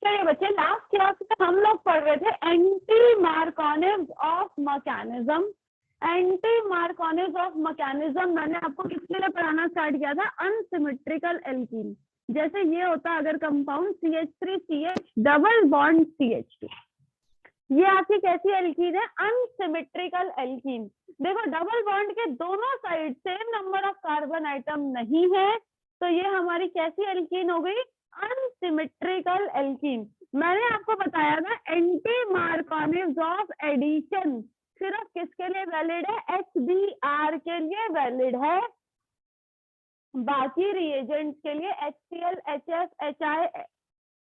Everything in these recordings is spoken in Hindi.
चलिए बच्चे, लास्ट क्लास में हम लोग पढ़ रहे थे anti Markovnikov's of mechanism. Anti Markovnikov's of mechanism मैंने आपको किसके लिए पढ़ाना स्टार्ट किया था? Unsymmetrical alkene. जैसे ये होता अगर compound CH3CH double bond CH2, ये आपकी कैसी एल्कीन है? Unsymmetrical alkene. देखो डबल बॉन्ड के दोनों side same number of carbon atom नहीं है, तो ये हमारी कैसी एल्कीन हो गई? Unsymmetrical alkene. मैंने आपको बताया था एंटी मार्कोनिव्स ऑफ एडिशन सिर्फ किसके लिए वैलिड है? HBr के लिए वैलिड है, बाकी रिएजेंट्स के लिए HCl, HF, HI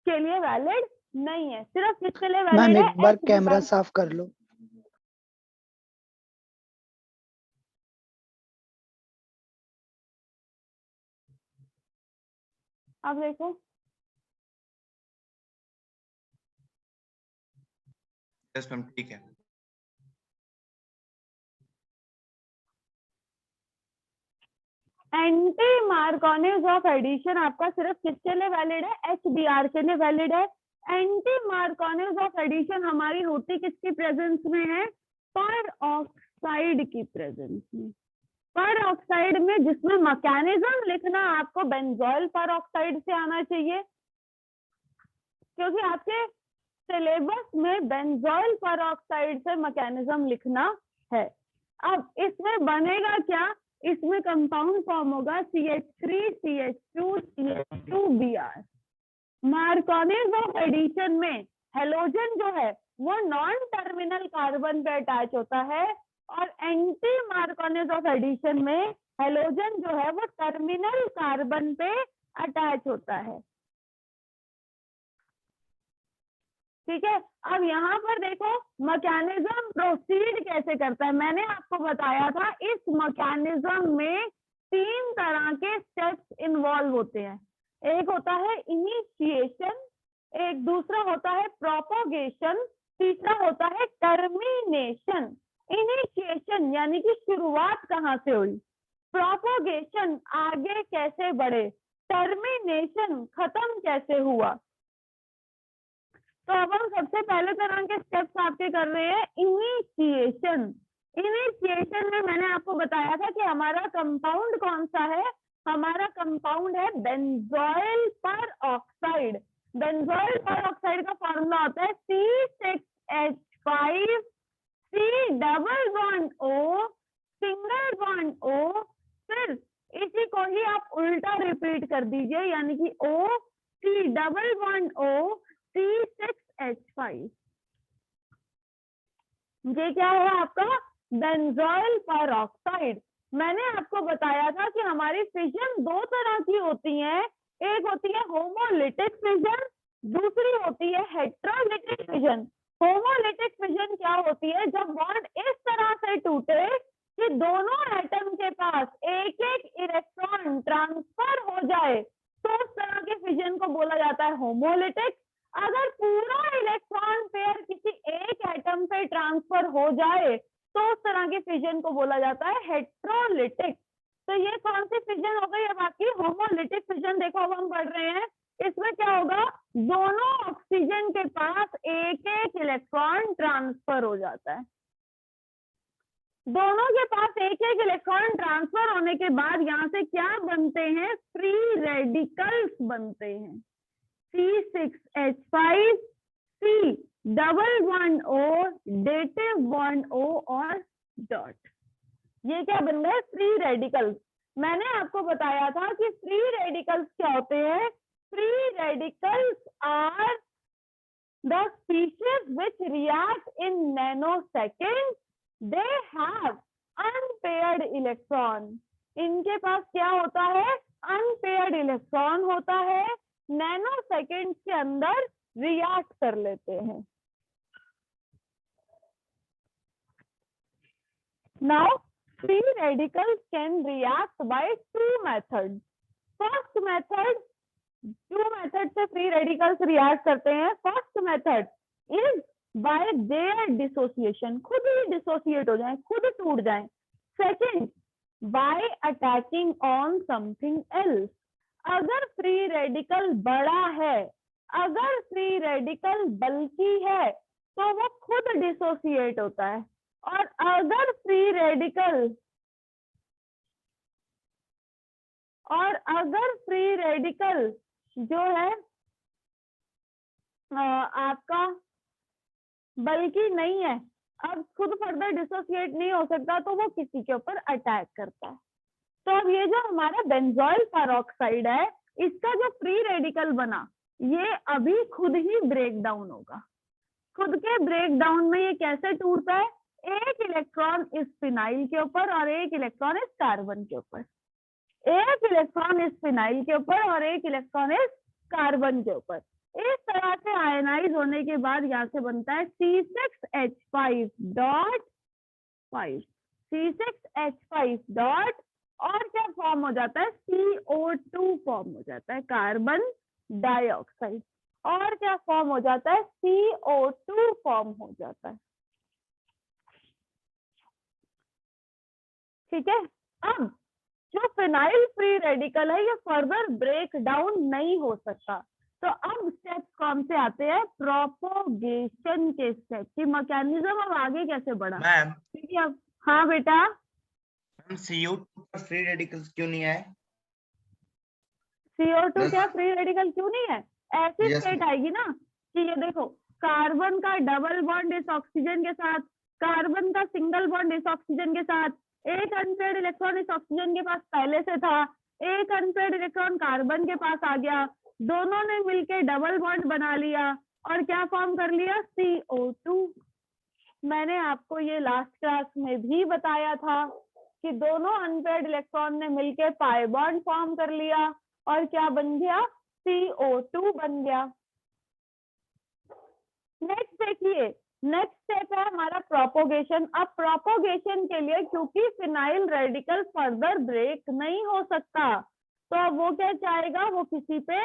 के लिए वैलिड नहीं है। सिर्फ किसके लिए वैलिड है? मैम एक बार HBr। कैमरा साफ कर लो। अब देखो, यस मैम, ठीक है। एंटी मार्कोनिव्स ऑफ एडिशन आपका सिर्फ किसके लिए वैलिड है? HBr के लिए वैलिड है। एंटी मार्कोनिव्स ऑफ एडिशन हमारी होती किसकी प्रेजेंस में है? पर ऑक्साइड की प्रेजेंस में। पर ऑक्साइड में जिसमें मैकेनिज्म लिखना आपको बेंजोइल पर ऑक्साइड से आना चाहिए, क्योंकि आपके सिलेबस में बेंजोइल पर ऑक्साइड से मैकेनिज्म लिखना है। अब इसमें बनेगा क्या? इसमें कंपाउंड फॉर्म होगा CH3CH2 CH2Br। मार्कोनिव्स ऑफ एडिशन में हेलोजन जो है वो नॉन टर्मिनल कार्बन पे अटैच होता है, और एंटी मार्कोनिव्स ऑफ एडिशन में हेलोजन जो है वो टर्मिनल कार्बन पे अटैच होता है। ठीक है, अब यहाँ पर देखो मैकेनिज्म प्रोसीड कैसे करता है। मैंने आपको बताया था इस मैकेनिज्म में 3 तरह के स्टेप्स इन्वॉल्व होते हैं। एक होता है इनिशिएशन, एक दूसरा होता है प्रोपोगेशन, तीसरा होता है टर्मिनेशन। इनिशिएशन यानी कि शुरुआत कहाँ से हुई, प्रोपोगेशन आगे कैसे बढ़े, टर्मिनेशन खत्म कैसे हुआ। तो अब हम सबसे पहले तरह के स्टेप्स आपके कर रहे हैं इनिशिएशन। इनिशिएशन में मैंने आपको बताया था कि हमारा कंपाउंड कौन सा है? हमारा कंपाउंड है बेंजोइल पर ऑक्साइड। बेंजोइल पर ऑक्साइड का फॉर्मूला होता है C6H5 C double bond O single bond O। फिर इसी को ही आप उल्टा रिपीट कर दीजिए, यानी कि O C double bond O C6H5। ये क्या है आपका? बेंजोइल पर ऑक्साइड। मैंने आपको बताया था कि हमारी फिजन 2 तरह की होती है, एक होती है होमोलिटिक फिजन, दूसरी होती है हेटेरोलिटिक फिजन। होमोलिटिक फिजन क्या होती है? जब बॉन्ड इस तरह से टूटे कि दोनों एटम के पास एक एक इलेक्ट्रॉन ट्रांसफर हो जाए, तो उस तरह के फिजन को बोला जाता है होमोलिटिक। अगर पूरा इलेक्ट्रॉन पेयर किसी एक एटम पे ट्रांसफर हो जाए तो उस तरह के फिजन को बोला जाता है हेटेरोलिटिक। तो ये कौन सी फिजन हो गई? अब आपकी होमोलिटिक फिजन। देखो अब हम पढ़ रहे हैं, इसमें क्या होगा? दोनों ऑक्सीजन के पास एक एक इलेक्ट्रॉन ट्रांसफर हो जाता है। दोनों के पास एक एक इलेक्ट्रॉन ट्रांसफर होने के बाद यहाँ से क्या बनते हैं? फ्री रेडिकल्स बनते हैं। C6H5 C double bond O dative bond O और डॉट। ये क्या बन गए? Free radicals. मैंने आपको बताया था कि फ्री रेडिकल्स क्या होते हैं? Free radicals are the species which react in nanosecond, they have unpaired electron. इनके पास क्या होता है? अनपेयर्ड इलेक्ट्रॉन होता है, नैनो सेकेंड के अंदर रिएक्ट कर लेते हैं। Now free radicals can react by 2 methods. First method, 2 method से फ्री रेडिकल्स रिएक्ट करते हैं। First method is by their dissociation, खुद ही डिसोसिएट हो जाए, खुद टूट जाए। Second, by attacking on something else. अगर फ्री रेडिकल बड़ा है, अगर फ्री रेडिकल बल्की है तो वो खुद डिसोसिएट होता है, और अगर फ्री रेडिकल जो है आपका बल्कि नहीं है, अब खुद फर्दर डिसोसिएट नहीं हो सकता, तो वो किसी के ऊपर अटैक करता है। तो अब ये जो हमारा बेंजोइल पेरोक्साइड है, इसका जो फ्री रेडिकल बना, ये अभी खुद ही ब्रेक डाउन होगा। खुद के ब्रेक डाउन में ये कैसे टूटता है? एक इलेक्ट्रॉन इस फिनाइल के ऊपर और एक इलेक्ट्रॉन इस कार्बन के ऊपर, एक इलेक्ट्रॉन इस फिनाइल के ऊपर और एक इलेक्ट्रॉन इस कार्बन के ऊपर। इस तरह से आयनाइज होने के बाद यहाँ से बनता है C6H5.5, C6H5 और क्या फॉर्म हो जाता है? CO2 फॉर्म हो जाता है, कार्बन डाइऑक्साइड। और क्या फॉर्म हो जाता है? CO2 फॉर्म हो जाता है। ठीक है, अब जो फिनाइल फ्री रेडिकल है ये फर्दर ब्रेक डाउन नहीं हो सकता। तो अब स्टेप्स कौन से आते हैं? प्रोपोगेशन के स्टेप की मैकेनिज्म अब आगे कैसे बढ़ा। मैम ठीक है, अब हाँ बेटा, मैम CO2 पर फ्री रेडिकल्स क्यों नहीं आए? CO2 Yes. क्या फ्री रेडिकल क्यों नहीं है? ऐसी Yes, स्टेट आएगी ना कि ये देखो, कार्बन का डबल बॉन्ड इस ऑक्सीजन के साथ, कार्बन का सिंगल बॉन्ड इस ऑक्सीजन के साथ, एक अनपेयर्ड इलेक्ट्रॉन इस ऑक्सीजन के पास पहले से था, एक अनपेयर्ड इलेक्ट्रॉन कार्बन के पास आ गया, दोनों ने मिलके डबल बॉन्ड बना लिया और क्या फॉर्म कर लिया? CO2। मैंने आपको ये लास्ट क्लास में भी बताया था कि दोनों अनपेयर्ड इलेक्ट्रॉन ने मिलके पाई बॉन्ड फॉर्म कर लिया और क्या बन गया? CO2 बन गया। नेक्स्ट देखिए, नेक्स्ट स्टेप है हमारा प्रोपोगेशन। अब प्रोपोगेशन के लिए क्योंकि फिनाइल रेडिकल फर्दर ब्रेक नहीं हो सकता, तो अब वो क्या चाहेगा? वो किसी पे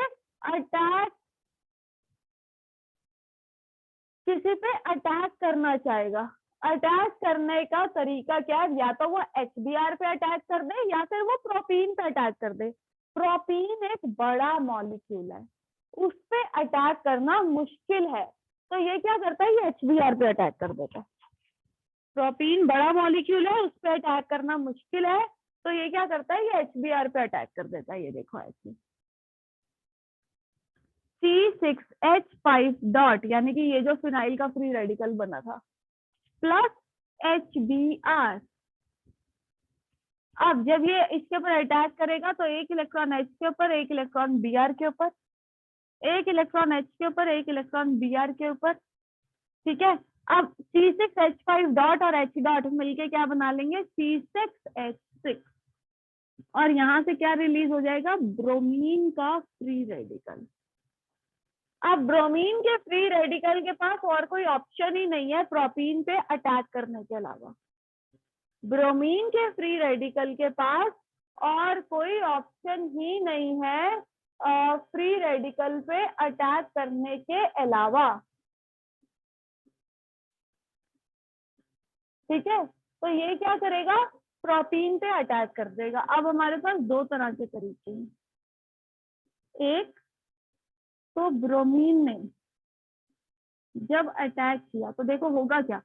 अटैक करना चाहेगा। अटैक करने का तरीका क्या है? या तो वो HBr पे अटैक कर दे या फिर वो प्रोपीन पे अटैक कर दे। प्रोपीन एक बड़ा मॉलिक्यूल है, उस पे अटैक करना मुश्किल है, तो ये क्या करता है? ये HBr पे अटैक कर देता है। प्रोपीन बड़ा मॉलिक्यूल है, उस पे अटैक करना मुश्किल है, तो ये क्या करता है? ये HBr पे अटैक कर देता है। ये देखो ऐसे C6H5 डॉट, यानी कि ये जो फिनाइल का फ्री रेडिकल बना था, प्लस HBr। अब जब ये इसके ऊपर अटैक करेगा तो एक इलेक्ट्रॉन H के ऊपर, एक इलेक्ट्रॉन Br के ऊपर, एक इलेक्ट्रॉन H के ऊपर, एक इलेक्ट्रॉन Br के ऊपर। ठीक है, अब C6H5 डॉट और H डॉट मिलके क्या बना लेंगे? C6H6, और यहाँ से क्या रिलीज हो जाएगा? ब्रोमीन का फ्री रेडिकल। अब ब्रोमीन के फ्री रेडिकल के पास और कोई ऑप्शन ही नहीं है प्रोपीन पे अटैक करने के अलावा। ब्रोमीन के फ्री रेडिकल के पास और कोई ऑप्शन ही नहीं है फ्री रेडिकल पे अटैक करने के अलावा। ठीक है, तो ये क्या करेगा? प्रोटीन पे अटैक कर देगा। अब हमारे पास दो तरह के तरीके हैं। एक तो ब्रोमीन ने जब अटैक किया तो देखो होगा क्या?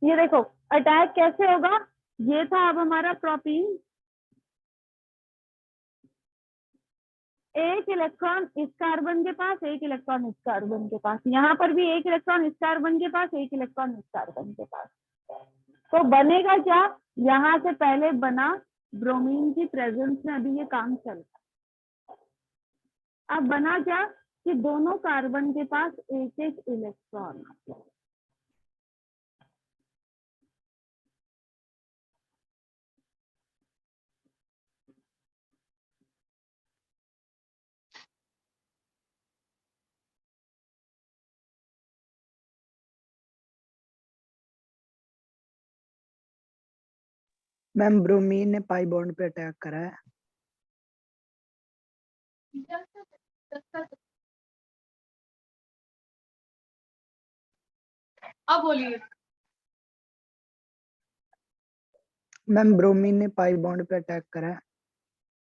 ये देखो अटैक कैसे होगा? ये था अब हमारा प्रोटीन, एक इलेक्ट्रॉन इस कार्बन के पास, एक इलेक्ट्रॉन इस कार्बन के पास, यहाँ पर भी एक इलेक्ट्रॉन इस कार्बन के पास, एक इलेक्ट्रॉन इस कार्बन के पास। तो बनेगा क्या? यहाँ से पहले बना, ब्रोमीन की प्रेजेंस में अभी ये काम चल रहा है। अब बना क्या कि दोनों कार्बन के पास एक एक इलेक्ट्रॉन, मैम ब्रोमीन ने पाई बॉन्ड पे अटैक करा है। अब बोलिए। मैम ब्रोमीन ने पाई बॉन्ड पे अटैक करा है।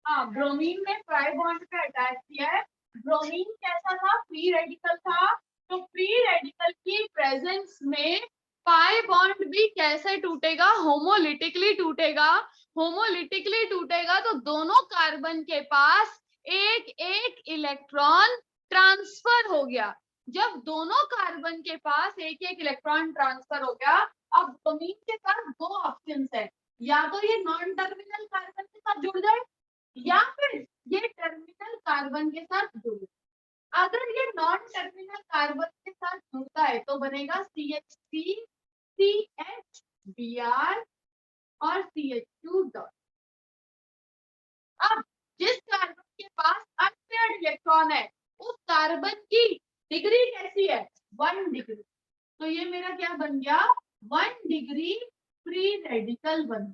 हाँ, ब्रोमीन ने पाई बॉन्ड पे अटैक किया है। ब्रोमीन कैसा था? फ्री रेडिकल था। तो फ्री रेडिकल की प्रेजेंस में पाई बॉन्ड भी कैसे टूटेगा? होमोलिटिकली टूटेगा। होमोलिटिकली टूटेगा तो दोनों कार्बन के पास एक एक इलेक्ट्रॉन ट्रांसफर हो गया। जब दोनों कार्बन के पास एक एक इलेक्ट्रॉन ट्रांसफर हो गया, अब ब्रोमीन के पास दो ऑप्शंस है, या तो ये नॉन टर्मिनल कार्बन के साथ जुड़ जाए या फिर ये टर्मिनल कार्बन के साथ जुड़े। अगर ये नॉन टर्मिनल कार्बन के साथ जुड़ता है तो बनेगा CH3 CH और CH2 डॉट। अब जिस कार्बन के पास अनपेयर्ड इलेक्ट्रॉन है उस कार्बन की डिग्री कैसी है? 1 डिग्री। तो ये मेरा क्या बन गया? 1 डिग्री फ्री रेडिकल बन।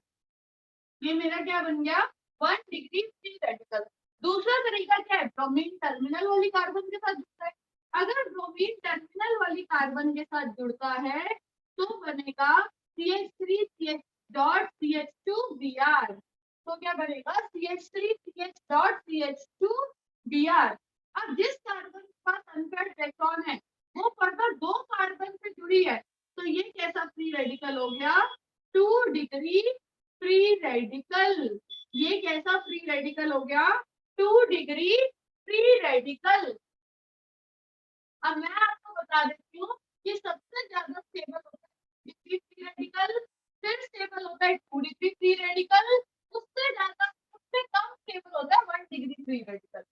ये मेरा क्या बन गया? 1 डिग्री फ्री रेडिकल। दूसरा तरीका क्या है? ब्रोमीन टर्मिनल वाली कार्बन के साथ जुड़ता है। अगर ब्रोमीन टर्मिनल वाली कार्बन के साथ जुड़ता है तो बनेगा CH3 CH dot CH2 Br। तो क्या बनेगा? CH3 CH dot CH2 Br। अब जिस कार्बन के पास अनपेयर्ड इलेक्ट्रॉन है वो फर्दर दो कार्बन से जुड़ी है, तो ये कैसा फ्री रेडिकल हो गया? 2 डिग्री फ्री रेडिकल। ये कैसा फ्री रेडिकल हो गया? 2 डिग्री फ्री रेडिकल। अब मैं आपको बता देती हूँ कि सबसे ज्यादा स्टेबल होता है डिग्री फ्री रेडिकल, फिर स्टेबल होता है 2 डिग्री फ्री रेडिकल, उससे कम स्टेबल होता है 1 डिग्री फ्री रेडिकल।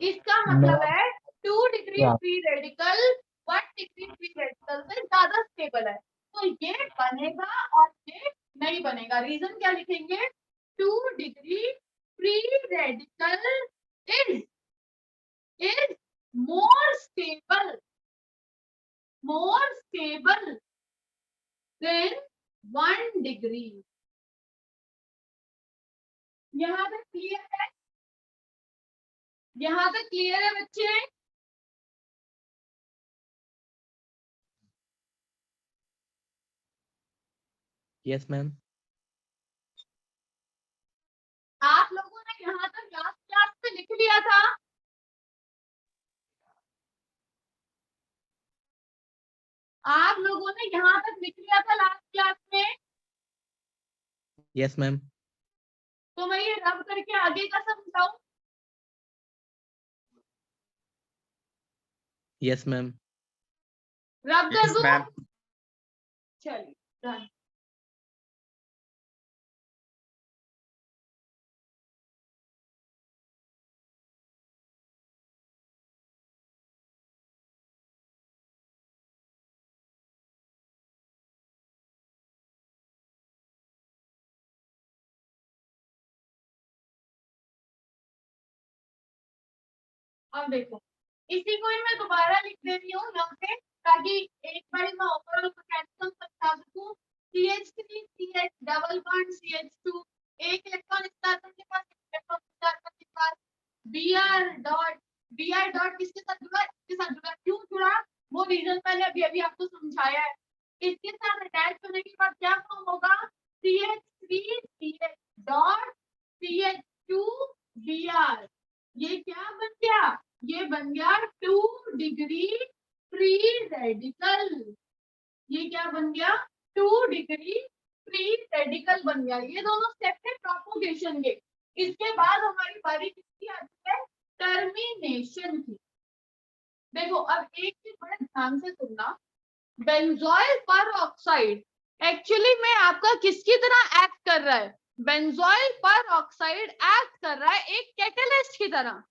इसका मतलब है 2 degree free radical 1 degree free radical से ज्यादा स्टेबल है। तो ये बनेगा और ये नहीं बनेगा। रीजन क्या लिखेंगे? 2 degree free radical is more stable than 1 degree. यहाँ तक क्लियर है? यहाँ तक क्लियर है बच्चे? Yes ma'am. आप लोगों ने यहाँ तक लास्ट क्लास में लिख लिया था? आप लोगों ने यहाँ तक लिख लिया था लास्ट क्लास में? Yes ma'am. तो मैं ये रब करके आगे का समझाऊं? Yes ma'am. रब कर Yes, दूं? ma'am. चलिए done। अब देखो, इसी को ही मैं दोबारा लिख दे रही हूँ यहाँ पे, ताकि एक बार मैं ओवरऑल मैकेनिज्म समझा सकूं। CH3 CH double bond CH2, एक इलेक्ट्रॉन इस कार्बन के पास, एक इलेक्ट्रॉन इस कार्बन के पास। Br डॉट किसके साथ जुड़ा? इसके साथ जुड़ा। क्यों जुड़ा वो रीजन मैंने अभी अभी आपको समझाया है। इसके साथ अटैच होने के बाद क्या फॉर्म होगा? CH3 CH dot CH2 Br। ये क्या बन गया? ये बन गया 2 डिग्री फ्री रेडिकल। ये क्या बन गया? 2 डिग्री फ्री रेडिकल बन गया। ये दोनों स्टेप है प्रोपोगेशन के। इसके बाद हमारी बारी किसकी आती है? टर्मिनेशन की। देखो अब एक चीज बड़े ध्यान से सुनना, बेंजोइल परऑक्साइड एक्चुअली में आपका किसकी तरह एक्ट कर रहा है? बेंजोइल परऑक्साइड एक्ट कर रहा है एक कैटलिस्ट की तरह।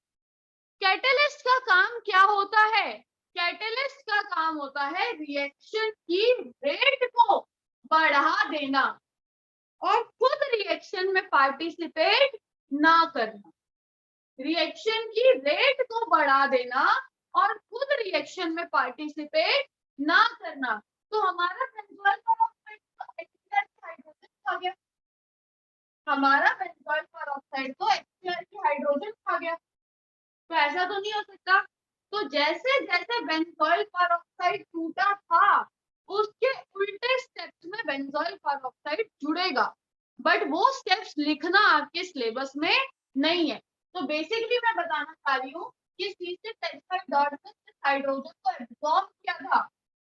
कैटलिस्ट का काम क्या होता है? कैटलिस्ट का काम होता है रिएक्शन की रेट को बढ़ा देना और खुद रिएक्शन में पार्टिसिपेट ना करना। रिएक्शन की रेट को बढ़ा देना और खुद रिएक्शन में पार्टिसिपेट ना करना। तो हमारा बेंजोइल परऑक्साइड हाइड्रोजन आ गया। हमारा बेंजोइल पेरोक्साइड तो HCl की हाइड्रोजन खा गया, तो ऐसा तो नहीं हो सकता। तो जैसे जैसे बेंजोइल पेरोक्साइड टूटा था, उसके उल्टे स्टेप्स में बेंजोइल पेरोक्साइड जुड़ेगा, बट वो स्टेप्स लिखना आपके सिलेबस में नहीं है। तो बेसिकली मैं बताना चाह रही हूँ कि C6H5 डॉट में जिस हाइड्रोजन को एब्सॉर्ब किया था,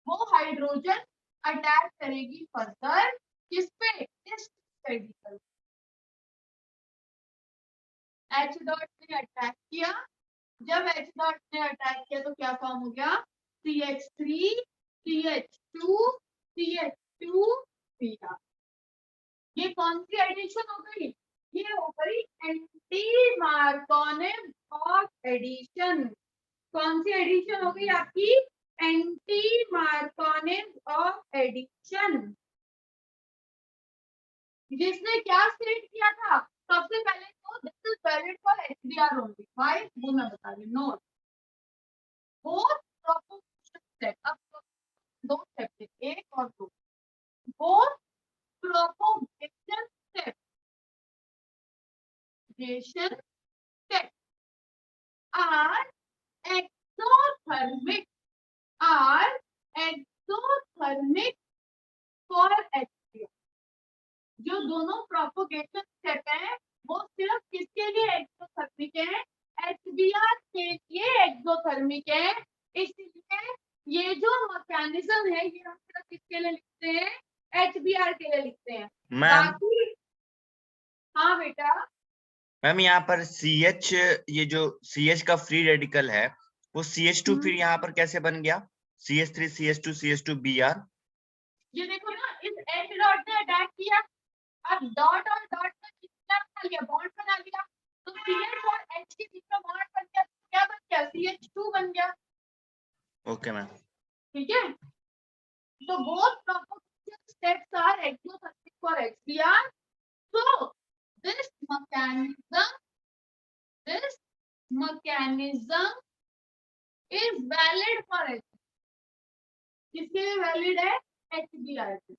वो हाइड्रोजन अटैच करेगी फर्दर किस पे, इस रेडिकल। H डॉट ने अटैक किया, जब H डॉट ने अटैक किया तो क्या फॉर्म हो गया, CH3 CH2 CH2 Br। ये कौन सी एडिशन हो गई, ये हो गई एंटी मार्कोनिव ऑफ एडिशन। कौन सी एडिशन हो गई आपकी, एंटी मार्कोनिव ऑफ एडिशन। जिसने क्या स्टेट किया था, सबसे पहले तो this is valid for HBr only, why वो मैं बता रही हूँ। नोट बोथ प्रोपोगेशन स्टेप, अब दो स्टेप थे, एक और दो, both propagation step are exothermic for HBr। जो दोनों प्रोपोगेशन स्टेप है वो सिर्फ किसके लिए एक्सोथर्मिक है, HBr के लिए एक्सोथर्मिक है। इसलिए ये जो मैकेनिज्म है ये हम सिर्फ किसके लिए लिखते हैं, HBr के लिए लिखते हैं। मैम बाकी हाँ बेटा, मैम यहाँ पर CH, ये जो CH का फ्री रेडिकल है वो CH2 फिर यहाँ पर कैसे बन गया, CH3 CH2 CH2 Br। ये देखो ना, इस H डॉट ने अटैक किया, अब डॉट और डॉट ने कितना बना लिया, बॉन्ड बना लिया, तो CH और H के बीच में बॉन्ड बन गया, तो क्या बन गया, CH2 बन गया। Okay ma'am. ठीक है, तो both propagation steps are exothermic for HBr, so this mechanism is valid for H। किसके लिए वैलिड है, HBr के।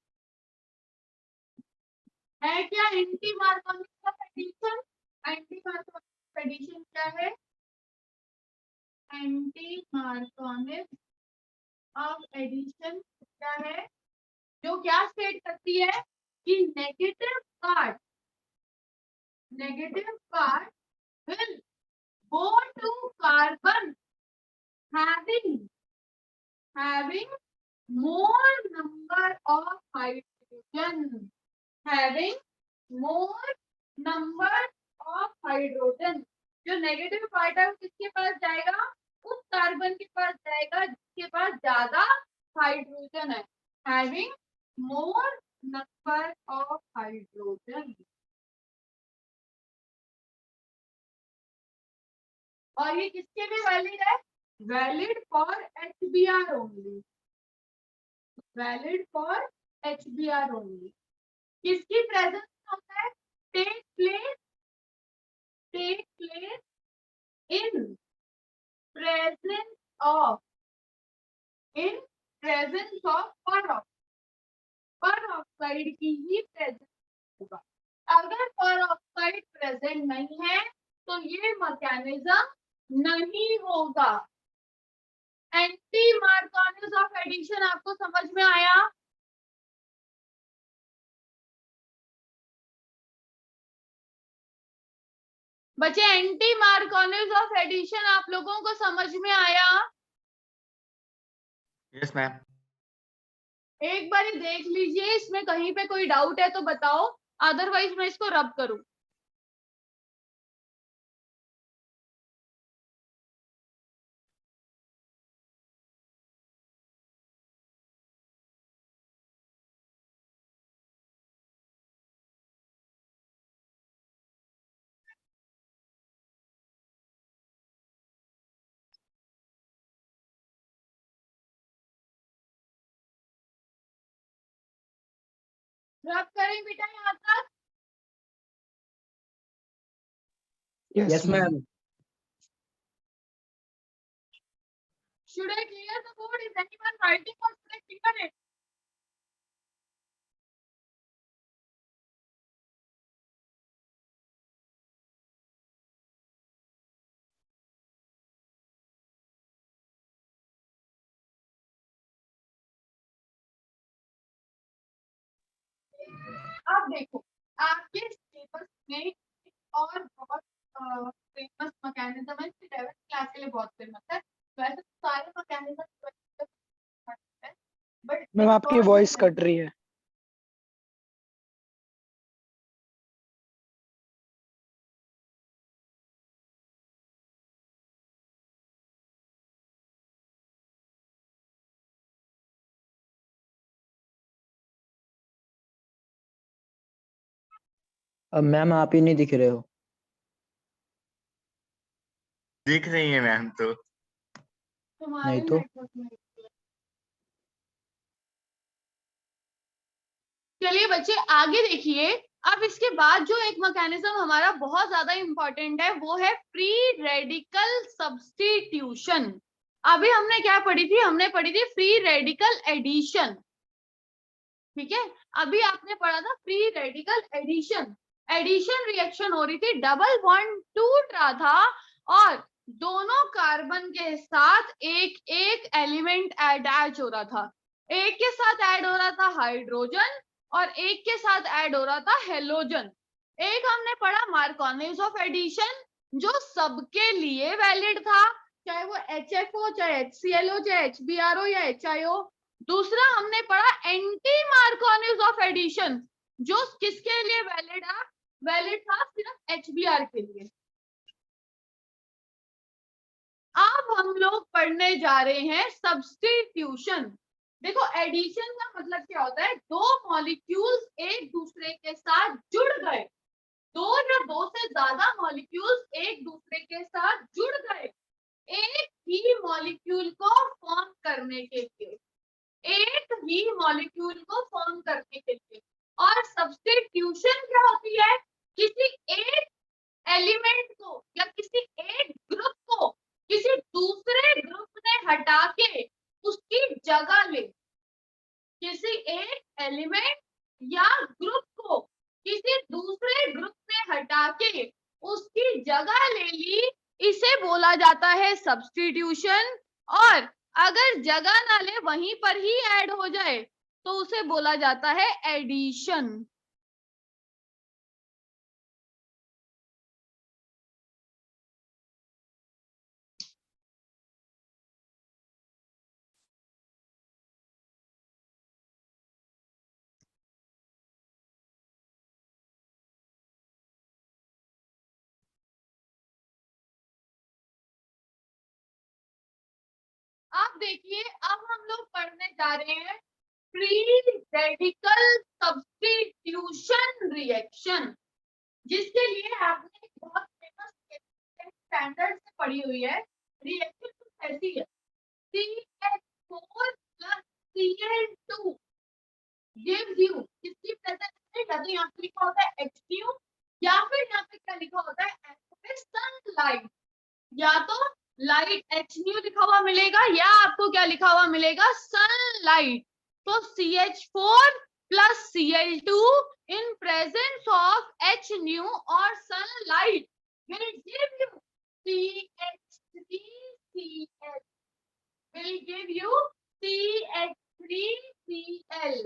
है क्या anti Markovnikov of addition, anti Markovnikov addition क्या है, एंटी मार्कोनिव ऑफ एडिशन क्या है, जो क्या स्टेट करती है कि negative part will go to carbon having more number of hydrogen, जो नेगेटिव पार्ट है वो किसके पास जाएगा, उस कार्बन के पास जाएगा जिसके पास ज्यादा हाइड्रोजन है, having more number of hydrogen। और ये किसके लिए वैलिड है, valid for HBr only, valid for HBr only. किसकी प्रेजेंस होता है, take place in presence of peroxide की ही प्रेजेंस होगा। अगर परऑक्साइड प्रेजेंट नहीं है तो ये मैकेनिज्म नहीं होगा। एंटी मार्कोनिव ऑफ एडिशन आपको समझ में आया, बच्चे एंटी मार्कोनिव ऑफ एडिशन आप लोगों को समझ में आया। Yes ma'am. एक बार देख लीजिए, इसमें कहीं पे कोई डाउट है तो बताओ, अदरवाइज मैं इसको रब करूं। रब करें बेटा यहाँ तक, Yes, ma'am. should I clear the board, is anyone writing or should I clear it? अब देखो आपके सिलेबस में एक और बहुत फेमस मैकेनिज्म है, 11th क्लास के लिए बहुत फेमस है। वैसे तो सारे मैकेनिज्म है, बट मैम आपकी वॉइस कट रही है। अब मैम आप ही नहीं दिख रहे हो। दिख रही है मैम तो। तुम्हारे नहीं तो। नेटवर्क में। चलिए बच्चे आगे देखिए। अब इसके बाद जो एक मैकेनिज्म हमारा बहुत ज्यादा इंपॉर्टेंट है वो है फ्री रेडिकल सब्स्टिट्यूशन। अभी हमने क्या पढ़ी थी? हमने पढ़ी थी फ्री रेडिकल एडिशन। ठीक है, अभी आपने पढ़ा था free radical addition. Addition reaction हो रही थी, डबल बॉन्ड टूट रहा था और दोनों कार्बन के साथ एक एक एलिमेंट अटैच हो रहा था। एक के साथ ऐड हो रहा था हाइड्रोजन और एक के साथ ऐड हो रहा था हेलोजन। एक हमने पढ़ा मार्कोनीज ऑफ एडिशन जो सबके लिए वैलिड था, चाहे वो HFO, चाहे HCl हो, चाहे HBr हो या HIO। दूसरा हमने पढ़ा एंटी मार्कोनीज ऑफ एडिशन जो किसके लिए वैलिड है? वैलिड था सिर्फ HBr के लिए। अब हम लोग पढ़ने जा रहे हैं सब्स्टिट्यूशन। देखो एडिशन का मतलब क्या होता है? दो मॉलिक्यूल्स एक दूसरे के साथ जुड़ गए, दो या दो से ज्यादा मॉलिक्यूल्स एक दूसरे के साथ जुड़ गए एक ही मॉलिक्यूल को फॉर्म करने के लिए, एक ही मॉलिक्यूल को फॉर्म करने के लिए। और सब्स्टिट्यूशन क्या होती है? किसी एक एलिमेंट को या किसी एक ग्रुप को किसी दूसरे ग्रुप ने हटा के उसकी जगह ले। किसी एक एलिमेंट या ग्रुप को किसी दूसरे ग्रुप ने हटा के उसकी जगह ले ली, इसे बोला जाता है सब्स्टिट्यूशन। और अगर जगह ना ले वहीं पर ही ऐड हो जाए तो उसे बोला जाता है एडिशन। अब देखिए, अब हम लोग पढ़ने जा रहे हैं फ्री रेडिकल सब्स्टिट्यूशन रिएक्शन, जिसके लिए आपने एक बहुत फेमस स्टैंडर्ड से पढ़ी हुई है। रिएक्शन कुछ ऐसी है, CH4 plus Cl2 gives you, किसकी प्रेजेंस में? या तो यहाँ पे लिखा होता है HCl या फिर यहाँ पे क्या लिखा होता है? सनलाइट। या तो लाइट HNu लिखा हुआ मिलेगा या आपको क्या लिखा हुआ मिलेगा? सनलाइट। तो CH4 plus Cl2 in presence of HNu or sunlight will give you CH3Cl, will give you CH3Cl।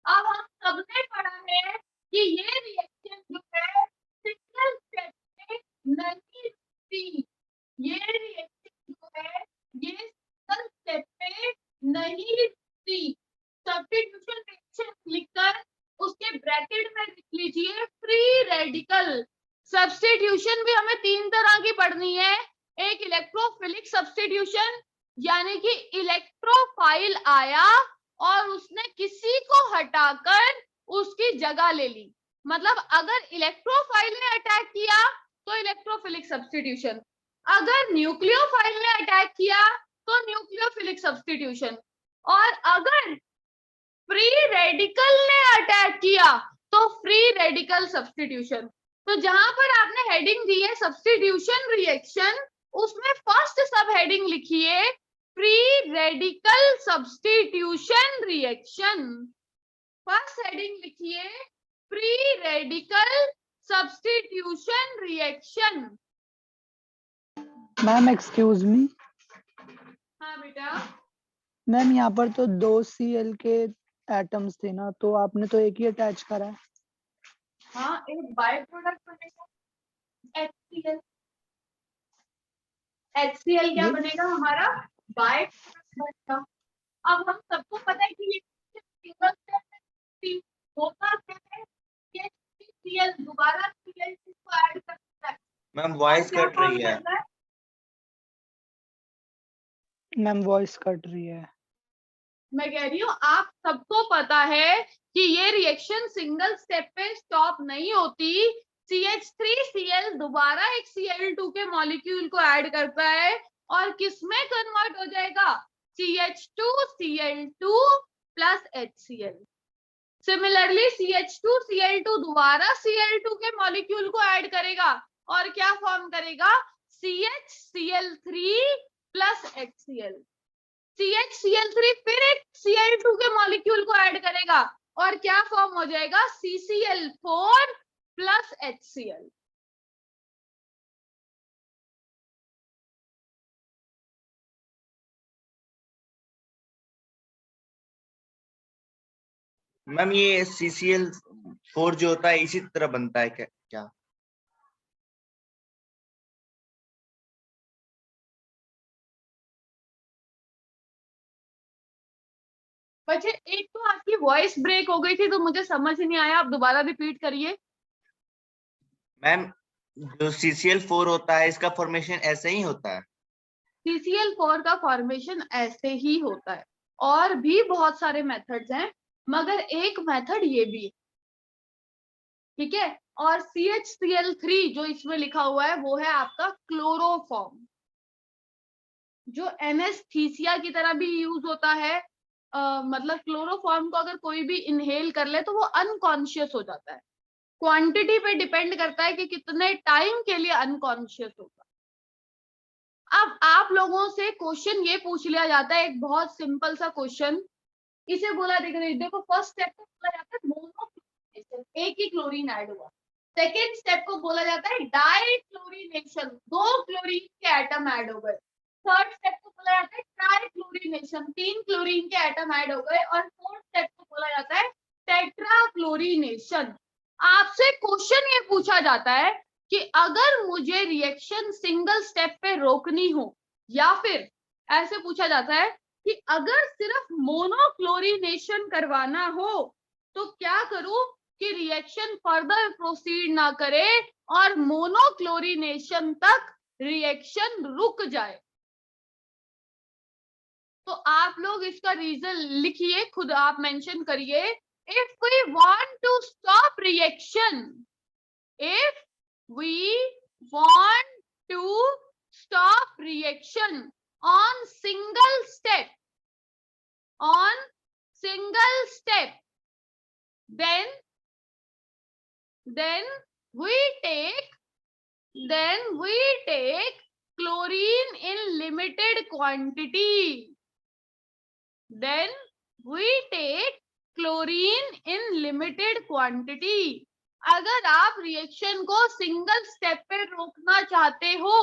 अब हम सबने पढ़ा है कि ये रिएक्शन जो है सिंगल स्टेप में नहीं रुकती। ये रिएक्शन जो है ये सिंगल स्टेप पे नहीं रुकती। सब्स्टिट्यूशन रिएक्शन लिखकर उसके ब्रैकेट में लिख लीजिए फ्री रेडिकल। सब्स्टिट्यूशन भी हमें तीन तरह की पढ़नी है। एक इलेक्ट्रोफिलिक सब्स्टिट्यूशन, यानी कि इलेक्ट्रोफाइल आया और उसने किसी को हटाकर उसकी जगह ले ली। मतलब अगर इलेक्ट्रोफाइल ने अटैक किया तो इलेक्ट्रोफिलिक सब्स्टिट्यूशन, अगर न्यूक्लियोफाइल ने अटैक किया तो न्यूक्लियोफिलिक सब्स्टिट्यूशन, और अगर फ्री रेडिकल ने अटैक किया तो फ्री रेडिकल सब्स्टिट्यूशन। तो जहां पर आपने हेडिंग दी है सब्स्टिट्यूशन रिएक्शन, उसमें फर्स्ट सब हेडिंग लिखिए free radical substitution reaction. First heading लिखिए free radical substitution reaction. Ma'am excuse me. हाँ बेटा। मैम यहाँ पर तो 2 Cl के एटम्स थे ना, तो आपने तो एक ही अटैच करा है। हाँ, एक बाय प्रोडक्ट बनेगा HCl। HCl क्या ये बनेगा हमारा? बाय प्रोडक्ट बनेगा। अब हम सबको पता है कि ये सिंगल स्टेप है, होता क्या है कि HCl दोबारा Cl को ऐड करता है। मैम और वॉइस क्या कट फॉर्म रही है। करता है? मैम वॉइस कट रही है। मैं कह रही हूँ आप सबको पता है कि ये रिएक्शन सिंगल स्टेप पे स्टॉप नहीं होती। CH3Cl दोबारा एक Cl2 के मॉलिक्यूल को ऐड करता है और किसमें कन्वर्ट हो जाएगा? CH2Cl2 plus HCl। Similarly CH2Cl2 दोबारा Cl2 के मॉलिक्यूल को ऐड करेगा और क्या फॉर्म करेगा? CHCl3 plus HCl। CHCl3 फिर एक Cl2 के मॉलिक्यूल को ऐड करेगा और क्या फॉर्म हो जाएगा? CCl4 plus HCl। मैम ये CCl4 जो होता है इसी तरह बनता है क्या? बच्चे एक तो आपकी वॉइस ब्रेक हो गई थी तो मुझे समझ नहीं आया, आप दोबारा रिपीट करिए। मैम जो CCl4 होता है इसका फॉर्मेशन ऐसे ही होता है? CCl4 का फॉर्मेशन ऐसे ही होता है और भी बहुत सारे मेथड्स हैं, मगर एक मेथड ये भी है, ठीक है। और CHCl3 जो इसमें लिखा हुआ है वो है आपका क्लोरोफॉर्म, जो एनेस्थीसिया की तरह भी यूज होता है। मतलब क्लोरोफॉर्म को अगर कोई भी इनहेल कर ले तो वो अनकॉन्शियस हो जाता है। क्वांटिटी पे डिपेंड करता है कि कितने टाइम के लिए अनकॉन्शियस होगा। अब आप लोगों से क्वेश्चन ये पूछ लिया जाता है, एक बहुत सिंपल सा क्वेश्चन, इसे बोला देखो फर्स्ट स्टेप को बोला जाता है मोनोक्लोरिनेशन, एक ही क्लोरीन ऐड हुआ। सेकेंड स्टेप को बोला जाता है डाइक्लोरिनेशन, 2 क्लोरीन के एटम ऐड हो गए। थर्ड स्टेप को बोला जाता है ट्राइक्लोरिनेशन, 3 क्लोरीन के एटम ऐड हो गए। और फोर्थ स्टेप को बोला जाता है टेट्राक्लोरिनेशन। आपसे क्वेश्चन ये पूछा जाता है कि अगर मुझे रिएक्शन सिंगल स्टेप पे रोकनी हो, या फिर ऐसे पूछा जाता है कि अगर सिर्फ मोनोक्लोरिनेशन करवाना हो तो क्या करूं कि रिएक्शन फर्दर प्रोसीड ना करे और मोनोक्लोरिनेशन तक रिएक्शन रुक जाए। तो आप लोग इसका रीजन लिखिए, खुद आप मेंशन करिए। If we want to stop reaction, if we want to stop reaction on single step, then we take chlorine in limited quantity. Then we take chlorine in limited quantity. अगर आप रिएक्शन को सिंगल स्टेप पे रोकना चाहते हो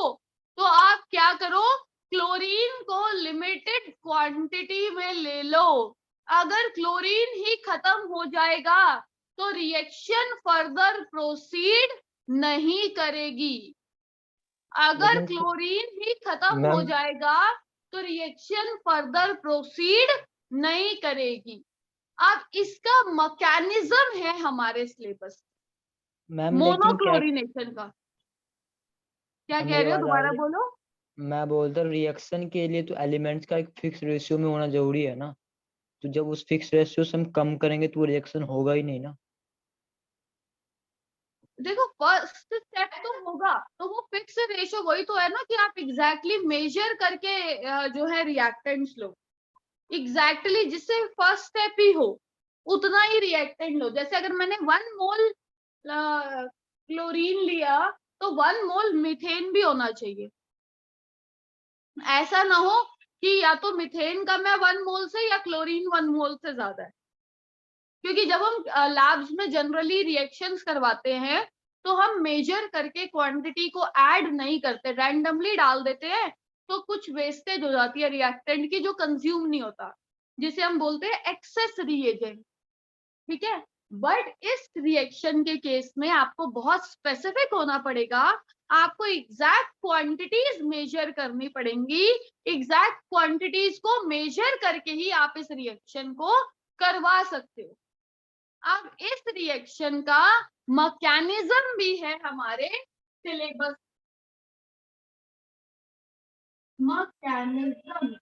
तो आप क्या करो? क्लोरीन को लिमिटेड क्वांटिटी में ले लो। अगर क्लोरीन ही खत्म हो जाएगा तो रिएक्शन फर्दर प्रोसीड नहीं करेगी। अगर लेकिन क्लोरीन ही खत्म हो मैम जाएगा तो रिएक्शन फर्दर प्रोसीड नहीं करेगी। अब इसका मैकेनिज्म है हमारे सिलेबस, मैम लेकिन क्या मोनोक्लोरिनेशन का। क्या कह मेरी रहे हो? आवाज आ दोबारा रही है? बोलो। मैं बोलता हूँ रिएक्शन के लिए तो एलिमेंट्स का एक फिक्स रेशियो में होना जरूरी है ना, तो जब उस फिक्स रेशियो से हम कम करेंगे तो वो रिएक्शन होगा ही नहीं ना। देखो फर्स्ट स्टेप तो होगा तो वो फिक्स रेशियो वही तो है ना कि आप एग्जैक्टली मेजर करके जो है रिएक्टेंट्स लो, एग्जैक्टली जिससे फर्स्ट स्टेप ही हो उतना ही रिएक्टेंट लो। जैसे अगर मैंने 1 मोल क्लोरीन लिया तो 1 मोल मीथेन भी होना चाहिए। ऐसा ना हो कि या तो मीथेन कम है 1 मोल से या क्लोरीन 1 मोल से ज्यादा है। क्योंकि जब हम लैब्स में जनरली रिएक्शंस करवाते हैं तो हम मेजर करके क्वांटिटी को ऐड नहीं करते, रैंडमली डाल देते हैं, तो कुछ वेस्टेज हो जाती है रिएक्टेंट की जो कंज्यूम नहीं होता, जिसे हम बोलते हैं एक्सेस रिएजेंट। ठीक है, बट इस रिएक्शन के केस में आपको बहुत स्पेसिफिक होना पड़ेगा, आपको एग्जैक्ट क्वांटिटीज मेजर करनी पड़ेंगी, एग्जैक्ट क्वांटिटीज को मेजर करके ही आप इस रिएक्शन को करवा सकते हो। अब इस रिएक्शन का मैकेनिज्म भी है हमारे सिलेबस। मैकेनिज्म,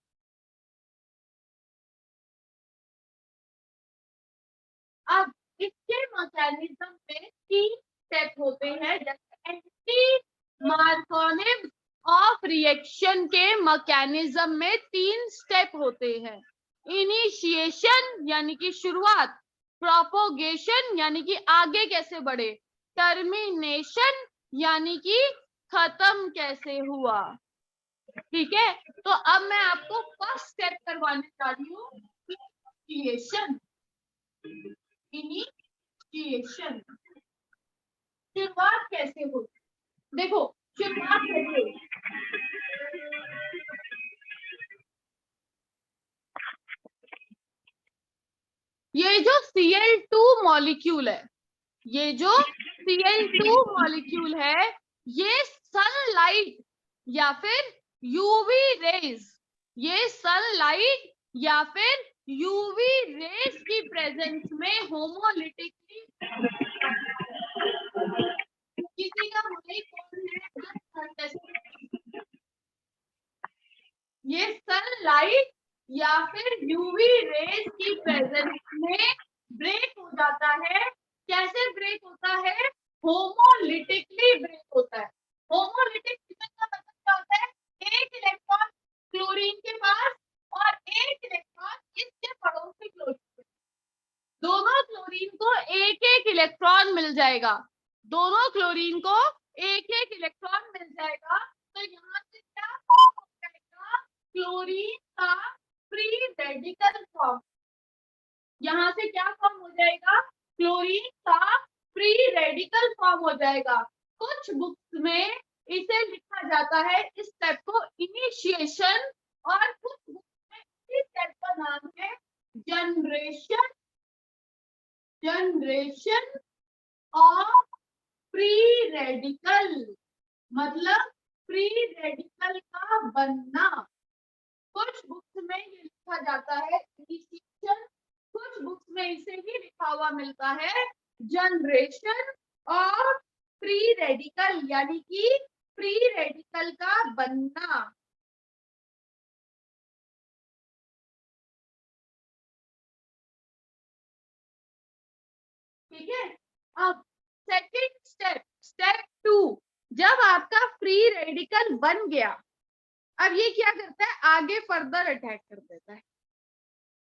अब इसके मैकेनिज्म में 3 स्टेप होते हैं। जैसे एंटी मार्कोनिव ऑफ रिएक्शन के मैकेनिज्म में 3 स्टेप होते हैं। इनिशिएशन यानी कि शुरुआत, प्रोपोगेशन यानी कि आगे कैसे बढ़े, टर्मिनेशन यानी कि खत्म कैसे हुआ। ठीक है, तो अब मैं आपको फर्स्ट स्टेप करवाने जा रही हूँ, इनिशिएशन। इनिशिएशन शुरुआत कैसे होती, देखो शुरुआत कैसे होती। ये जो Cl2 मॉलिक्यूल है, ये जो Cl2 मॉलिक्यूल है, ये सनलाइट या फिर यूवी रेज, ये सनलाइट या फिर यूवी रेज की प्रेजेंस में होमोलिटिकली, किसी का माइक कौन है, ये सनलाइट या फिर यूवी रेज की प्रेजेंस में ब्रेक हो जाता है। कैसे ब्रेक होता है, होमोलिटिकली ब्रेक होता है। होमोलिटिक का मतलब क्या होता है, एक इलेक्ट्रॉन क्लोरीन के पास और एक इलेक्ट्रॉन इसके पड़ोसी क्लोरीन, दोनों क्लोरीन को एक एक इलेक्ट्रॉन मिल जाएगा, दोनों क्लोरीन को एक एक इलेक्ट्रॉन मिल जाएगा। तो यहाँ से क्या फॉर्म हो जाएगा, क्लोरीन का फ्री रेडिकल फॉर्म। यहाँ से क्या फॉर्म हो जाएगा, क्लोरीन का फ्री रेडिकल फॉर्म हो जाएगा। कुछ बुक्स में इसे लिखा जाता है इस स्टेप को इनिशिएशन, और कुछ बुक्स में इस स्टेप का नाम है generation. Generation of free radical, मतलब फ्री रेडिकल का बनना। कुछ बुक्स में ये लिखा जाता है इनिशिएशन, कुछ बुक्स में इसे ही लिखा हुआ मिलता है जनरेशन ऑफ फ्री रेडिकल, यानी कि फ्री रेडिकल का बनना। ठीक है, अब सेकंड स्टेप, स्टेप 2, जब आपका फ्री रेडिकल बन गया, अब ये क्या करता है, आगे फर्दर अटैक कर देता है।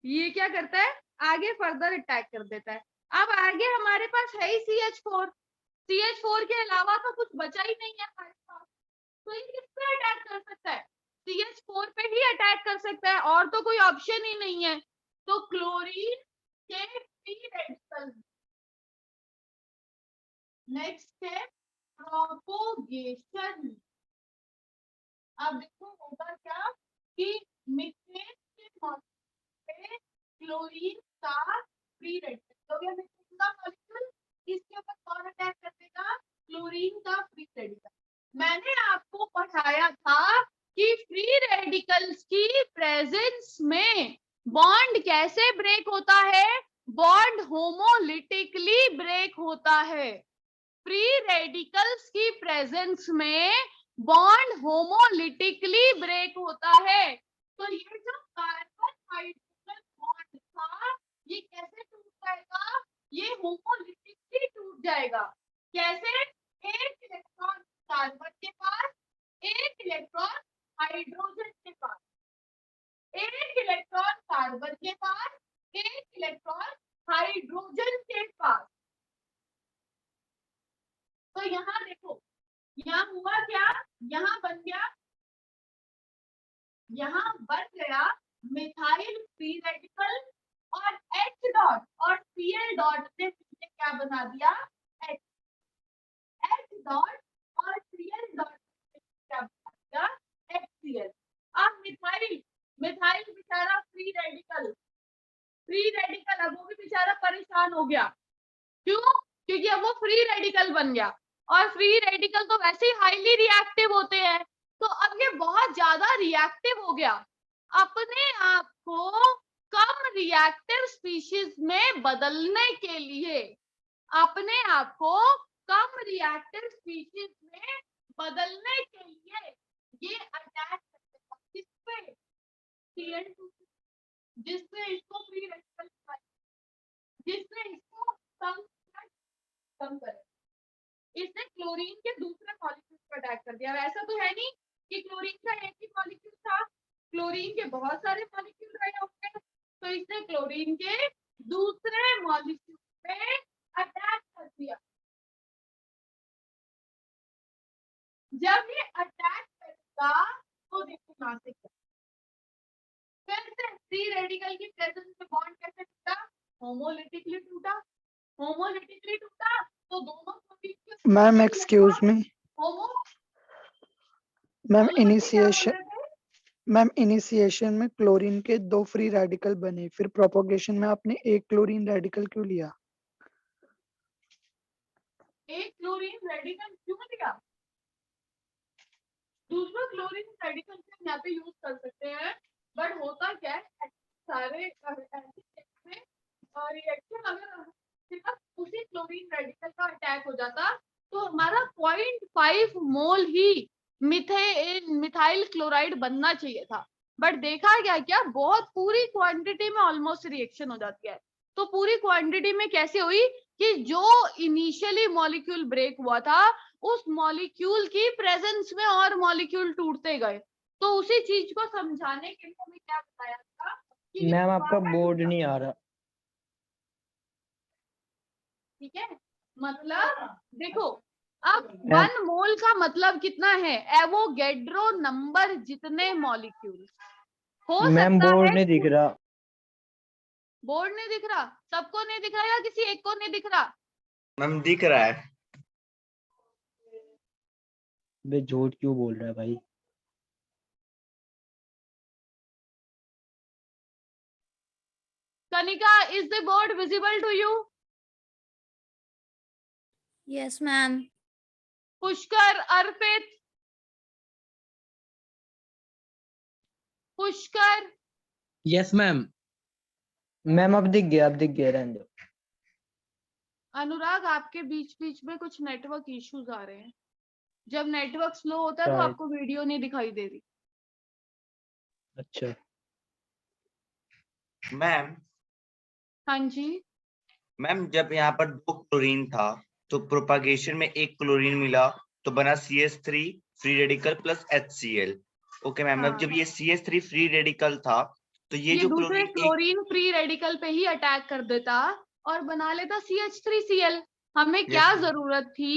ये क्या करता है, आगे फर्दर अटैक कर देता है। अब आगे हमारे पास है ही CH4, CH4 के अलावा तो कुछ बचा ही नहीं है हमारे पास, तो ये किस पे अटैक कर सकता है, CH4 पे ही अटैक कर सकता है, और तो कोई ऑप्शन ही नहीं है। तो क्लोरीन के फ्री रेडिकल। नेक्स्ट है प्रोपोगेशन। अब देखो होगा क्या कि मीथेन के मॉलिक्यूल पे क्लोरीन का फ्री रेडिकल, तो ये मीथेन का मॉलिक्यूल, इसके ऊपर कौन अटैक कर देगा, क्लोरीन का फ्री रेडिकल। मैंने आपको पढ़ाया था कि फ्री रेडिकल्स की प्रेजेंस में बॉन्ड कैसे ब्रेक होता है, बॉन्ड होमोलिटिकली ब्रेक होता है। फ्री रेडिकल्स की प्रेजेंस में बॉन्ड होमोलिटिकली ब्रेक होता है। तो ये जो कार्बन हाइड्रोजन बॉन्ड था, ये कैसे टूट जाएगा, ये होमोलिटिकली टूट जाएगा। कैसे, एक इलेक्ट्रॉन कार्बन के पास, एक इलेक्ट्रॉन हाइड्रोजन के पास, एक इलेक्ट्रॉन कार्बन के पास, एक इलेक्ट्रॉन हाइड्रोजन के पास। तो यहाँ देखो, यहाँ हुआ क्या, यहाँ बन गया, यहाँ बन गया मिथाइल फ्री रेडिकल, और H डॉट और Cl डॉट ने क्या बना दिया, H डॉट और Cl डॉट क्या बना दिया, HCl। अब मिथाइल बेचारा फ्री रेडिकल, अब वो भी बेचारा परेशान हो गया, क्यों? क्योंकि अब वो फ्री रेडिकल बन गया, और फ्री रेडिकल तो वैसे ही हाईली रिएक्टिव होते हैं, तो अब ये बहुत ज्यादा रिएक्टिव हो गया। अपने आप को कम रिएक्टिव स्पीशीज में बदलने के लिए, अपने आप को कम रिएक्टिव स्पीशीज में बदलने के लिए ये अटैक करेगा किसपे? Cl2, जिससे इसको फ्री रेडिकल, जिससे इसको कम करे। इसने क्लोरीन के दूसरे मॉलिक्यूल पर अटैक कर दिया। ऐसा तो है नहीं कि क्लोरीन का एक ही मॉलिक्यूल था, क्लोरीन के बहुत सारे मॉलिक्यूल रहे होंगे, तो इसने क्लोरीन के दूसरे मॉलिक्यूल पे अटैक कर दिया। जब ये अटैक करेगा तो देखो कहां से क्या, फिर से फ्री रेडिकल की प्रेजेंस में बॉन्ड कैसे टूटा? होमोलिटिकली टूटा। होमोलिटिकली टूटा तो दोनों प्रोटीन के मैम एक्सक्यूज मी होमो मैम बोलो बच्चे, क्या बोल रहे थे? मैम इनिशिएशन में क्लोरीन के 2 फ्री रेडिकल बने, फिर प्रोपोगेशन में आपने एक क्लोरीन रेडिकल क्यों लिया? एक क्लोरीन रेडिकल क्यों लिया? दूसरा क्लोरीन रेडिकल से यहाँ पे यूज कर सकते हैं, बट होता क्या है सारे एसिड में रिएक्शन अगर सिर्फ उसी क्लोरीन रेडिकल का अटैक हो जाता तो हमारा 0.5 मोल ही मिथाइल क्लोराइड बनना चाहिए था, बट देखा गया क्या बहुत पूरी क्वांटिटी में ऑलमोस्ट रिएक्शन हो जाती है। तो पूरी क्वांटिटी में कैसे हुई कि जो इनिशियली मॉलिक्यूल ब्रेक हुआ था उस मॉलिक्यूल की प्रेजेंस में और मॉलिक्यूल टूटते गए। तो उसी चीज को समझाने के लिए हमें क्या बताया था कि मैम आपका दोबारा बोर्ड टूटा। नहीं आ रहा। ठीक है, मतलब देखो अब मैम 1 मोल का मतलब कितना है? एवोगेड्रो नंबर जितने मॉलिक्यूल हो मैम सकता बोर्ड है। नहीं दिख रहा। बोर्ड नहीं दिख रहा? सबको नहीं दिख रहा या किसी एक को नहीं दिख रहा? मैम दिख रहा है। बे झूठ क्यों बोल रहा है भाई? Kanika, is the board visible to you? Yes, ma'am. Pushkar, Arpit, Pushkar, yes ma'am. Ma'am अब दिख गया, अब दिख गया, रहने दो। अनुराग, आपके बीच बीच में कुछ नेटवर्क इश्यूज आ रहे हैं। जब नेटवर्क स्लो होता है तो शायद। आपको वीडियो नहीं दिखाई दे रही। अच्छा मैम हाँ जी, मैम जब यहाँ पर 2 क्लोरीन था तो प्रोपागेशन में एक क्लोरीन मिला तो बना CH3 free radical plus HCl। Okay ma'am, अब हाँ, जब ये CH3 फ्री रेडिकल था तो ये जो दूसरे क्लोरीन एक क्लोरीन फ्री रेडिकल पे ही अटैक कर देता और बना लेता CH3Cl। हमें क्या Yes, ma'am. जरूरत थी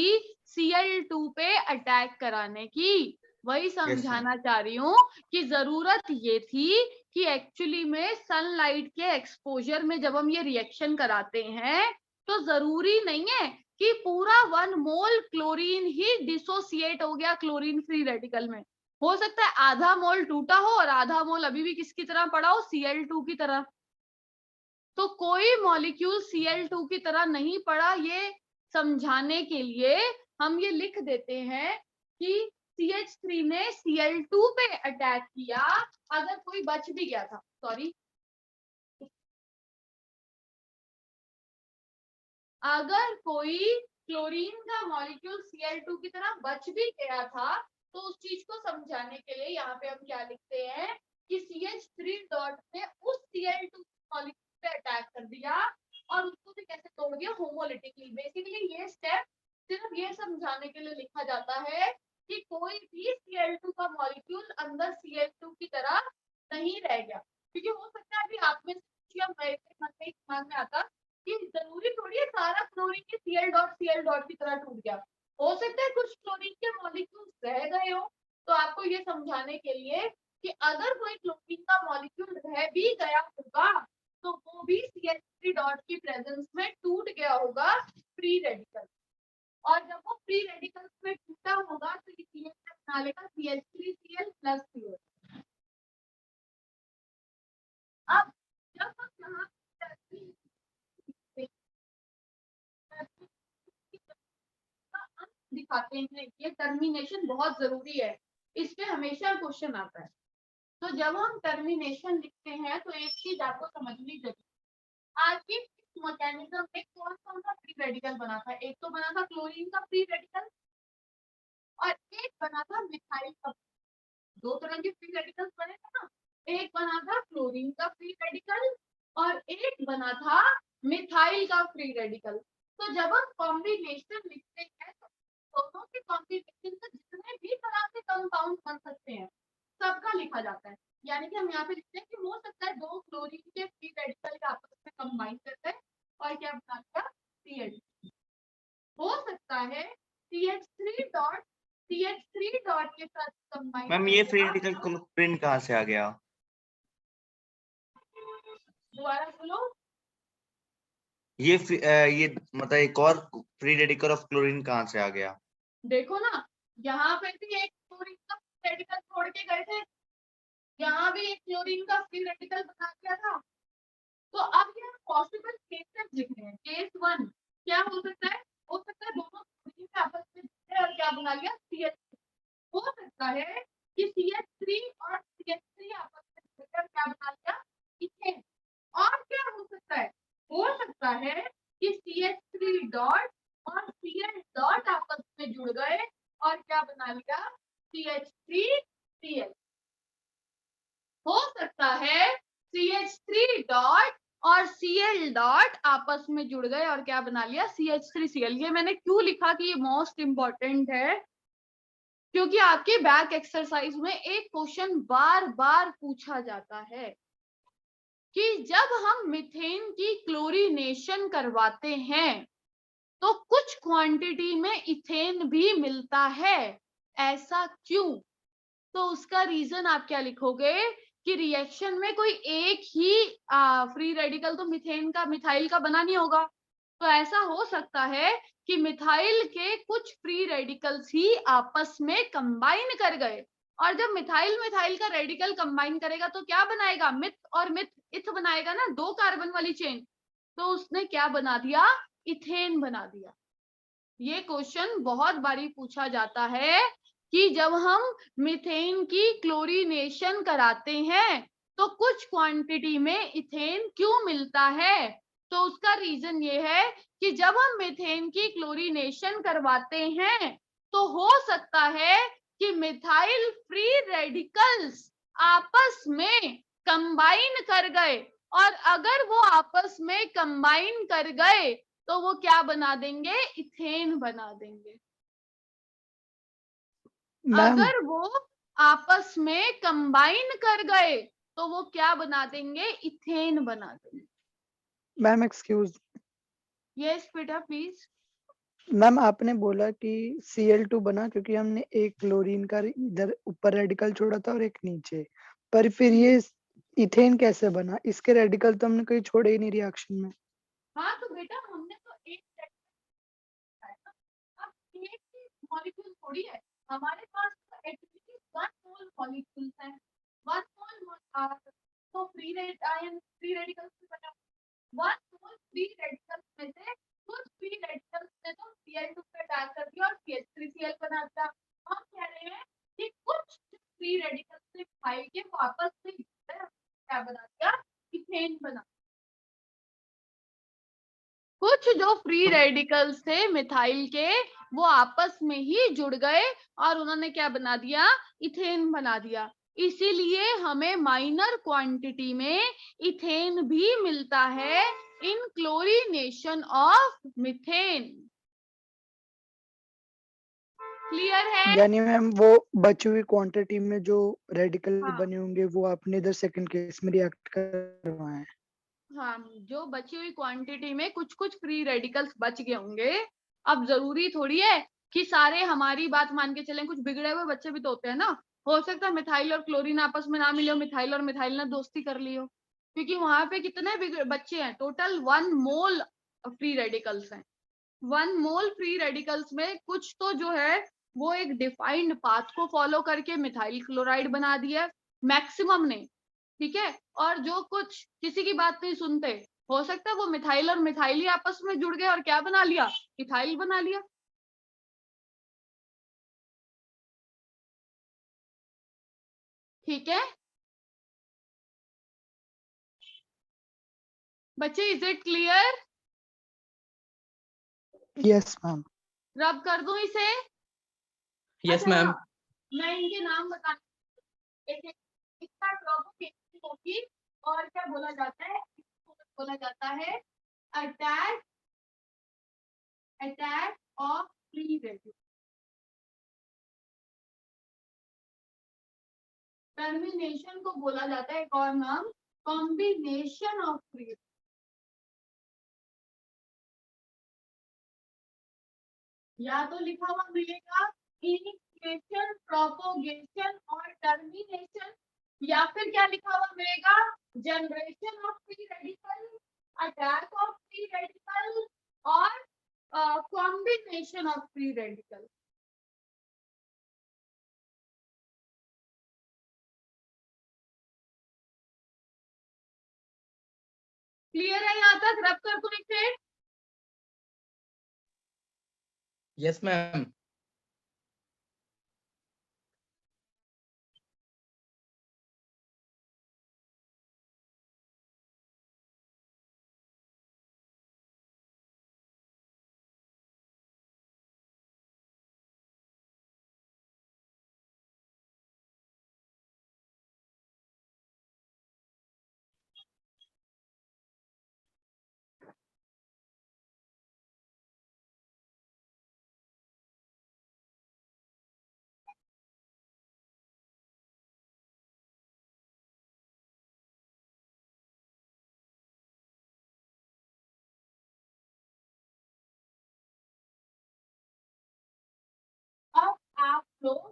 Cl2 पे अटैक कराने की? वही Yes, ma'am. समझाना चाह रही हूँ कि जरूरत ये थी कि एक्चुअली में सनलाइट के एक्सपोजर में जब हम ये रिएक्शन कराते हैं तो जरूरी नहीं है कि पूरा 1 मोल क्लोरीन ही डिसोसिएट हो गया क्लोरीन फ्री रेडिकल में। हो सकता है आधा मोल टूटा हो और आधा मोल अभी भी किसकी तरह पड़ा हो? Cl2 की तरह। तो कोई मॉलिक्यूल Cl2 की तरह नहीं पड़ा, ये समझाने के लिए हम ये लिख देते हैं कि CH3 ने Cl2 पे अटैक किया अगर कोई बच भी गया था। सॉरी, अगर कोई क्लोरीन का मॉलिक्यूल Cl2 की तरह बच भी गया था तो उस चीज को समझाने के लिए यहाँ पे हम क्या लिखते हैं कि CH3 डॉट ने उस Cl2 मॉलिक्यूल पे अटैक कर दिया और उसको भी कैसे तोड़ दिया? होमोलिटिकली। बेसिकली ये स्टेप सिर्फ ये समझाने के लिए लिखा जाता है कि कोई भी Cl2 का मॉलिक्यूल अंदर Cl2 की तरह नहीं रह गया, क्योंकि हो सकता है अभी आप में से या मेरे मन में दिमाग में आता कि जरूरी थोड़ी है सारा क्लोरीन के Cl डॉट की तरह टूट गया। हो सकता है कुछ क्लोरीन के मॉलिक्यूल रह गए हो। तो आपको ये समझाने के लिए कि अगर कोई क्लोरीन का मॉलिक्यूल रह भी गया होगा तो वो भी CH3 डॉट की प्रेजेंस में टूट गया होगा फ्री रेडिकल, और जब वो फ्री रेडिकल में टूटा होगा तो ये CH बना लेगा CH3Cl प्लस CO। अब जब हम यहाँ दिखाते हैं, ये टर्मिनेशन बहुत जरूरी है, इस पे हमेशा क्वेश्चन आता है। तो जब हम टर्मिनेशन लिखते हैं तो एक चीज आपको समझनी जरूरी है, आज की मैकेनिज्म में कौन कौन सा फ्री रेडिकल बना था। एक तो बना था क्लोरीन का फ्री रेडिकल और एक बना था मिथाइल का। दो तरह के फ्री रेडिकल्स बने थे ना, एक बना था क्लोरीन का फ्री रेडिकल और एक बना था मिथाइल का फ्री रेडिकल। तो जब हम कॉम्बिनेशन लिखते हैं तो दोनों के कॉम्बिनेशन से जितने भी तरह के कंपाउंड बन सकते हैं सबका लिखा जाता है। यानी कि हम यहाँ पे लिखते हैं कि हो सकता है दो क्लोरीन के फ्री रेडिकल का आपस में कंबाइन करते हैं और क्या बनाता है CH3। हो सकता है CH3 डॉट के साथ कंबाइन। मैम ये फ्री रेडिकल क्लोरीन कहाँ से आ गया? दोबारा बोलो। ये मतलब एक और फ्री रेडिकल ऑफ क्लोरीन कहाँ से आ गया? देखो ना, यहाँ पे भी एक क्लोरीन का फ्री रेडिकल छोड़ के गए थे, यहाँ भी एक क्लोरीन का फ्री रेडिकल बना दिया था। तो अब ये पॉसिबल केसेस लिख रहे हैं। केस 1 क्या हो सकता है दोनों क्लोरीन के आपस में जुड़े और क्या बना लिया CH3। हो सकता है कि CH3 और CH3 आपस में जुड़कर क्या बना लिया इथेन। और क्या हो सकता है कि CH3 डॉट और Cl डॉट आपस में जुड़ गए और क्या बना लिया CH3Cl। हो सकता है CH3 डॉट और Cl डॉट आपस में जुड़ गए और क्या बना लिया CH3Cl। ये मैंने क्यों लिखा कि ये मोस्ट इंपॉर्टेंट है, क्योंकि आपके बैक एक्सरसाइज में एक क्वेश्चन बार बार पूछा जाता है कि जब हम मीथेन की क्लोरीनेशन करवाते हैं तो कुछ क्वांटिटी में इथेन भी मिलता है, ऐसा क्यों। तो उसका रीजन आप क्या लिखोगे कि रिएक्शन में कोई एक ही फ्री रेडिकल तो मिथाइल का बना नहीं होगा। तो ऐसा हो सकता है कि मिथाइल के कुछ फ्री रेडिकल्स ही आपस में कंबाइन कर गए, और जब मिथाइल का रेडिकल कंबाइन करेगा तो क्या बनाएगा मिथ और मिथ इथ बनाएगा ना, 2 कार्बन वाली चेन। तो उसने क्या बना दिया इथेन बना दिया। ये क्वेश्चन बहुत बारी पूछा जाता है कि जब हम मीथेन की क्लोरीनेशन कराते हैं तो कुछ क्वांटिटी में इथेन क्यों मिलता है। तो उसका रीजन ये है कि जब हम मीथेन की क्लोरीनेशन करवाते हैं तो हो सकता है कि मिथाइल फ्री रेडिकल्स आपस में कंबाइन कर गए, और अगर वो आपस में कंबाइन कर गए तो वो क्या बना देंगे इथेन बना देंगे। मैम अगर वो आपस में कंबाइन कर गए तो वो क्या बना देंगे इथेन बना देंगे। मैम एक्सक्यूज यस बेटा प्लीज। मैम, आपने बोला कि Cl2 बना क्योंकि हमने एक क्लोरीन का इधर ऊपर रेडिकल छोड़ा था और एक नीचे, पर फिर ये इथेन कैसे बना? इसके रेडिकल तो हमने कहीं छोड़े ही नहीं रिएक्शन में। हाँ तो बेटा हमने तो एक अब एक ही मॉलिक्यूल थोड़ी है, हमारे पास तो एटलीस्ट 1 मोल मॉलिक्यूल्स हैं। 1 मोल तो फ्री रेडिकल्स से बना 1 मोल फ्री रेडिकल्स में से कुछ फ्री रेडिकल्स ने तो Cl2 पे अटैक कर दिया और CH3Cl बना दिया। हम कह रहे हैं कि कुछ फ्री रेडिकल्स से मिथाइल के वापस से क्या बना दिया इथेन बना। कुछ जो फ्री रेडिकल्स थे मिथाइल के वो आपस में ही जुड़ गए और उन्होंने क्या बना दिया इथेन बना दिया। इसीलिए हमें माइनर क्वांटिटी में इथेन भी मिलता है इन क्लोरीनेशन ऑफ मीथेन। क्लियर है। यानी मैम वो बची हुई क्वांटिटी में जो रेडिकल हाँ। बने होंगे वो आपने इधर सेकंड केस में रिएक्ट करवाए हैं। हाँ, जो बची हुई क्वांटिटी में कुछ कुछ फ्री रेडिकल्स बच गए होंगे। अब जरूरी थोड़ी है कि सारे हमारी बात मान के चलें, कुछ बिगड़े हुए बच्चे भी तो होते हैं ना। हो सकता है मिथाइल और क्लोरीन आपस में ना मिले हो, मिथाइल और मिथाइल ने दोस्ती कर ली हो, क्योंकि वहां पे कितने बच्चे हैं टोटल 1 मोल फ्री रेडिकल्स हैं। 1 मोल फ्री रेडिकल्स में कुछ तो जो है वो एक डिफाइंड पाथ को फॉलो करके मिथाइल क्लोराइड बना दिया मैक्सिमम ने, ठीक है। और जो कुछ किसी की बात नहीं सुनते, हो सकता है वो मिथाइल और मिथाइल ही आपस में जुड़ गए और क्या बना लिया इथाइल बना लिया। ठीक है बच्चे, is it clear? Yes ma'am. रब कर दूं इसे? यस अच्छा, मैम। हाँ, मैं इनके नाम बता, इसका प्रोपोगेशन होगी और क्या बोला जाता है, इसको बोला जाता है attack of free radical. Termination को बोला जाता है एक और नाम कॉम्बिनेशन ऑफ फ्री। या तो लिखा हुआ मिलेगा इनिशिएशन, प्रोपोगेशन और टर्मिनेशन, या फिर क्या लिखा हुआ मिलेगा generation of free radical, attack of free radical और combination of free radical. Clear है यहाँ तक? रब कर दूं इसे? Yes ma'am. अब आप लोग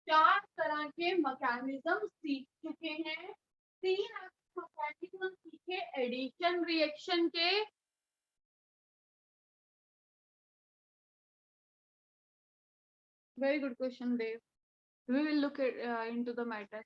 4 तरह के मैकेनिज्म सीख चुके हैं। 3 मैकेनिज्म सीखे एडिशन रिएक्शन के, very good question Dev, we will look into the matter.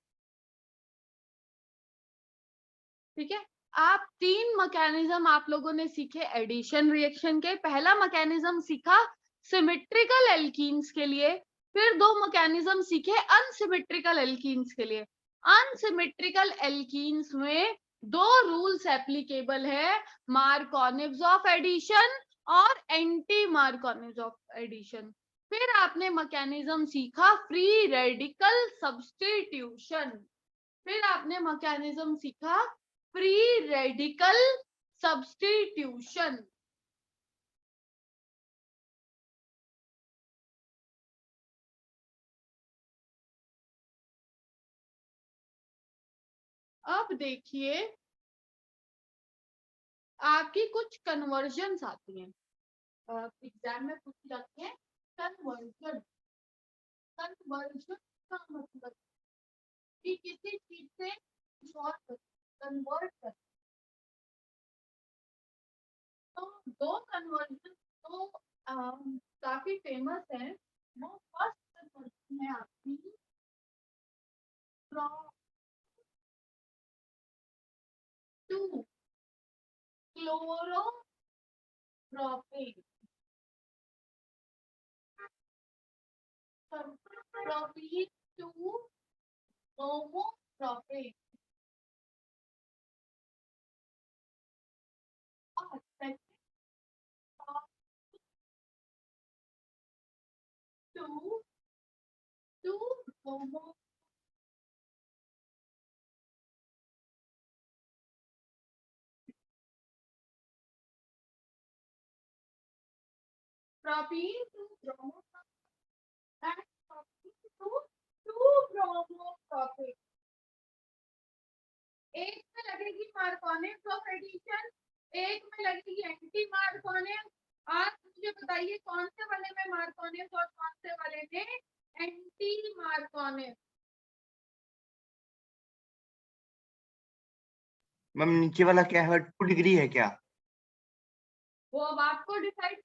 ठीक है, आप 3 मैकेनिज्म आप लोगों ने सीखे एडिशन रिएक्शन के। पहला मैकेनिज्म सीखा सिमेट्रिकल एल्कीन्स के लिए, फिर 2 मैकेनिज्म सीखे अनसिमेट्रिकल एल्कीन्स के लिए। अनसिमेट्रिकल एल्कीन्स में 2 रूल्स एप्लीकेबल है, मार्कोनिव्स ऑफ एडिशन और एंटी मार्कोनिव्स ऑफ एडिशन। फिर आपने मैकेनिज्म सीखा फ्री रेडिकल सब्स्टिट्यूशन, फिर आपने मैकेनिज्म सीखा फ्री रेडिकल सब्स्टिट्यूशन। अब देखिए आपकी कुछ कन्वर्जन्स आती हैं, एग्जाम में पूछी जाती है कन्वर्जन। कन्वर्जन का मतलब कि किसी चीज से कुछ और कन्वर्ट कर। तो 2 कन्वर्जन तो काफी फेमस है। वो फर्स्ट कन्वर्जन है आपकी from to chloropropane, propene to bromopropane, और second to bromo. Propene to bromo and propene to bromopropane. एक में लगेगी मार्कोनिव्स ऑफ एडिशन, एक में लगेगी एंटी मार्कोनिव्स। आज मुझे बताइए कौन से वाले में मार्कोनिव्स और कौन से वाले में एंटी मार्कोनिव्स? मैम नीचे वाला क्या है, 2 डिग्री है क्या? वो अब आपको डिसाइड।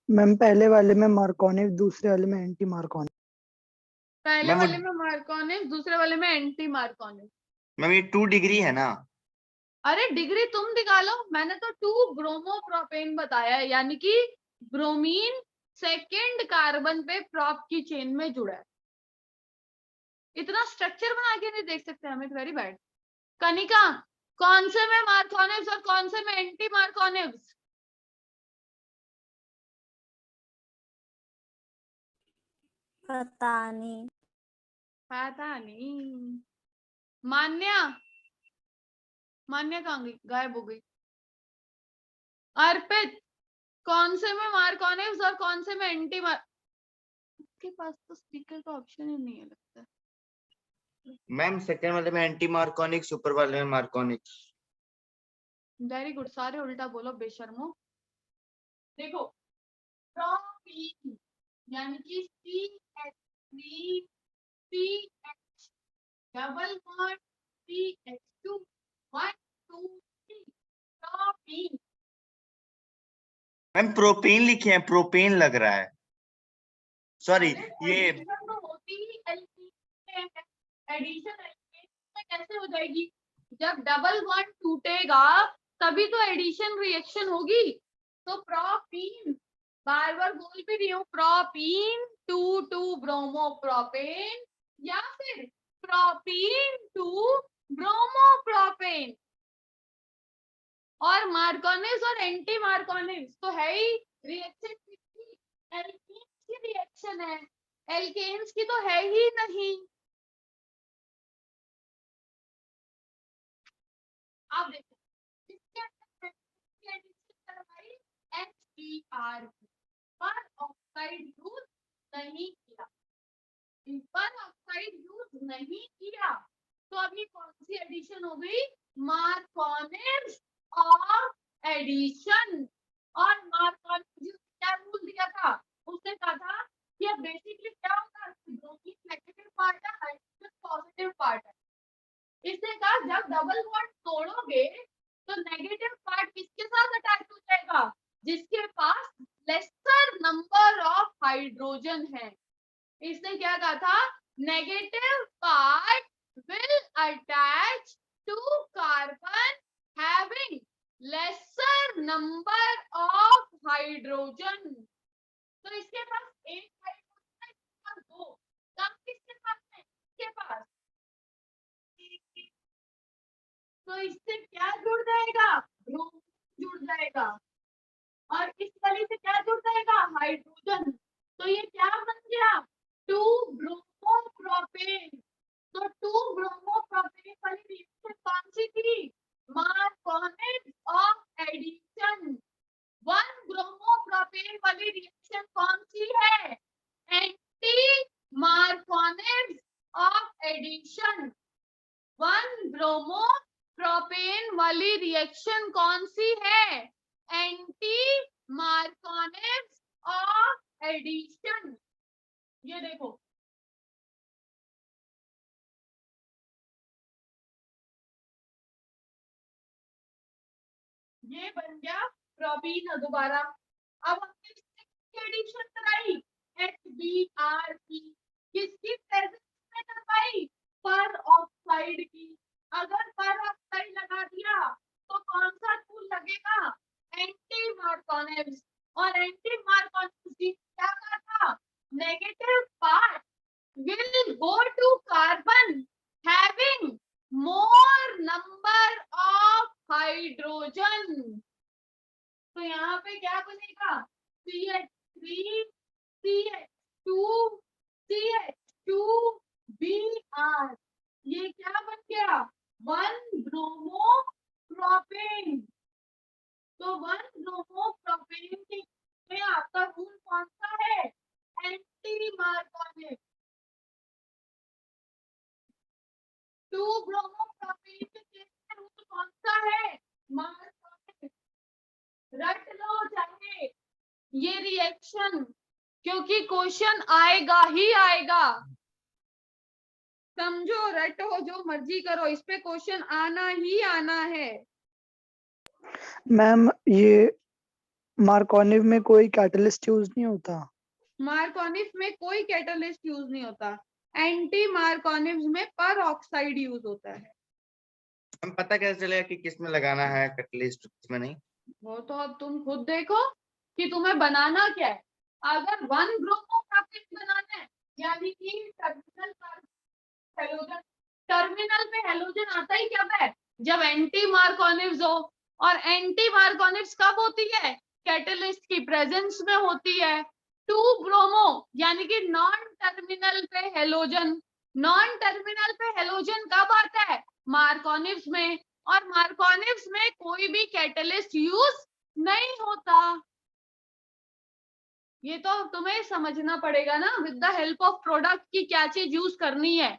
मैम पहले वाले में मार्कोनिव, दूसरे वाले में एंटी मार्कोनिव। पहले मैम वो- वाले में मार्कोनिव्स, दूसरे वाले में एंटी मार्कोनिव्स। मैम ये 2 डिग्री है ना? अरे डिग्री तुम निकालो, मैंने तो 2 ब्रोमोप्रोपेन बताया है, यानी कि ब्रोमीन सेकेंड कार्बन पे प्रोप की चेन में जुड़ा है। इतना स्ट्रक्चर बना के नहीं देख सकते हम, इट वेरी बैड। कनिका, कौन से में मार्कोनिव्स और कौन से में एंटी मार्कोनिव्स? पता नहीं। पता नहीं। मान्या, मान्या कहाँ गई? गायब हो गई। अर्पित, कौन से में मार्कोनिव्स और कौन से में एंटी मार? उसके पास तो स्पीकर का ऑप्शन ही नहीं है लगता है। मैम सेकंड वाले में एंटी मार्कोनिक्स, ऊपर वाले में मार्कोनिक्स। वेरी गुड, सारे उल्टा बोलो बेशर्मो। देखो, प्रोपीन यानी कि CH3 CH double bond CH2 1 2 3 propene. Ma'am propane लिखे हैं, प्रोपेन लग रहा है, सॉरी अरे ये एडिशन तो होती ही एल्कीन में है। एडिशन एल्कीन में कैसे हो जाएगी? जब डबल बॉन्ड टूटेगा तभी तो एडिशन रिएक्शन होगी। तो प्रोपीन, बार बार बोल भी रही हूँ, प्रोपीन 2 ब्रोमोप्रोपेन या फिर प्रोपीन 2 ब्रोमोप्रोपेन। और मार्कोनिव्स और एंटी मार्कोनिव्स तो है ही रिएक्शन, एल्कीन की रिएक्शन है, एल्केन्स की तो है ही नहीं। आप देखो, इसके अंदर एडिशन करवाई HBr पर ऑक्साइड यूज नहीं किया, पर ऑक्साइड यूज नहीं किया, तो अभी कौन सी एडिशन हो गई? मार्कोनिव्स ऑफ एडिशन। और मार्कोनिव्स क्या रूल दिया था? उसने कहा था कि अब बेसिकली क्या होता है, ब्रोमीन नेगेटिव पार्ट है, हाइड्रोजन पॉजिटिव पार्ट है। इसने कहा जब डबल बॉन्ड तोड़ोगे तो नेगेटिव पार्ट किसके साथ अटैच हो जाएगा? जिसके पास लेसर नंबर ऑफ हाइड्रोजन है। इसने क्या कहा था? Negative part will attach to carbon having lesser number of hydrogen. तो इसके पास एक हाइड्रोजन है, इसके पास दो, कम किसके पास है? इसके पास। तो इससे क्या जुड़ जाएगा? ब्रोमीन जुड़ जाएगा। और इस वाली से क्या जुड़ जाएगा? हाइड्रोजन। तो ये क्या बन गया? 2 ब्रोमोप्रोपेन। तो 2 ब्रोमोप्रोपेन वाली रिएक्शन कौन सी थी? Markovnikov's of addition. 1 ब्रोमोप्रोपेन वाली रिएक्शन कौन सी है? Anti Markovnikov's of addition. 1 bromopropane वाली रिएक्शन कौन सी है? Anti Markovnikov's of addition. ये देखो, ये बन गया प्रोपीन दोबारा। अब हमने एडिशन कराई HBr की, किसकी प्रेजेंस में करवाई? पर ऑक्साइड की। अगर पर ऑक्साइड लगा दिया तो कौन सा रूल लगेगा? एंटी मार्कोनिव्स। और एंटी मार्कोनिव्स क्या कहा था? Negative part will go to carbon having more number of hydrogen। तो यहाँ पे क्या बनेगा? CH3 CH2 CH2Br। ये क्या बन गया? 1 ब्रोमोप्रोपेन। तो 1 ब्रोमोप्रोपेन के में आपका रूल कौन सा है? एंटी मार्कोनिव्स। 2 ब्रोमोप्रोपेन के केस में रूल कौन सा है? मार्कोनिव्स। रट लो चाहे ये रिएक्शन, क्योंकि क्वेश्चन आएगा ही आएगा। समझो, रटो, जो मर्जी करो, इस पे क्वेश्चन आना ही आना है। मैम ये मार्कोनिव में कोई कैटलिस्ट यूज नहीं होता? मार्कोनिव में कोई कैटलिस्ट यूज नहीं होता, एंटी मार्कोनिव्स में पर ऑक्साइड यूज होता है। हम पता कैसे चलेगा कि किस में लगाना है कैटलिस्ट, किसमें नहीं? वो तो अब तुम खुद देखो कि तुम्हें बनाना क्या है। अगर 1 ब्रोमोप्रोपेन बनाना है यानी कि टर्मिनल कार्बन टर्मिनल पे हेलोजन आता ही कब है, जब एंटी मार्कोनिव्स हो। और एंटी मार्कोनिव्स कब होती है, कैटलिस्ट की प्रेजेंस में होती है। 2 ब्रोमो यानी कि नॉन टर्मिनल पे हेलोजन, नॉन टर्मिनल पे हेलोजन कब आता है, मार्कोनिव्स में। और मार्कोनिव्स में कोई भी कैटलिस्ट यूज नहीं होता। ये तो तुम्हें समझना पड़ेगा ना, with the help of product की क्या चीज यूज करनी है।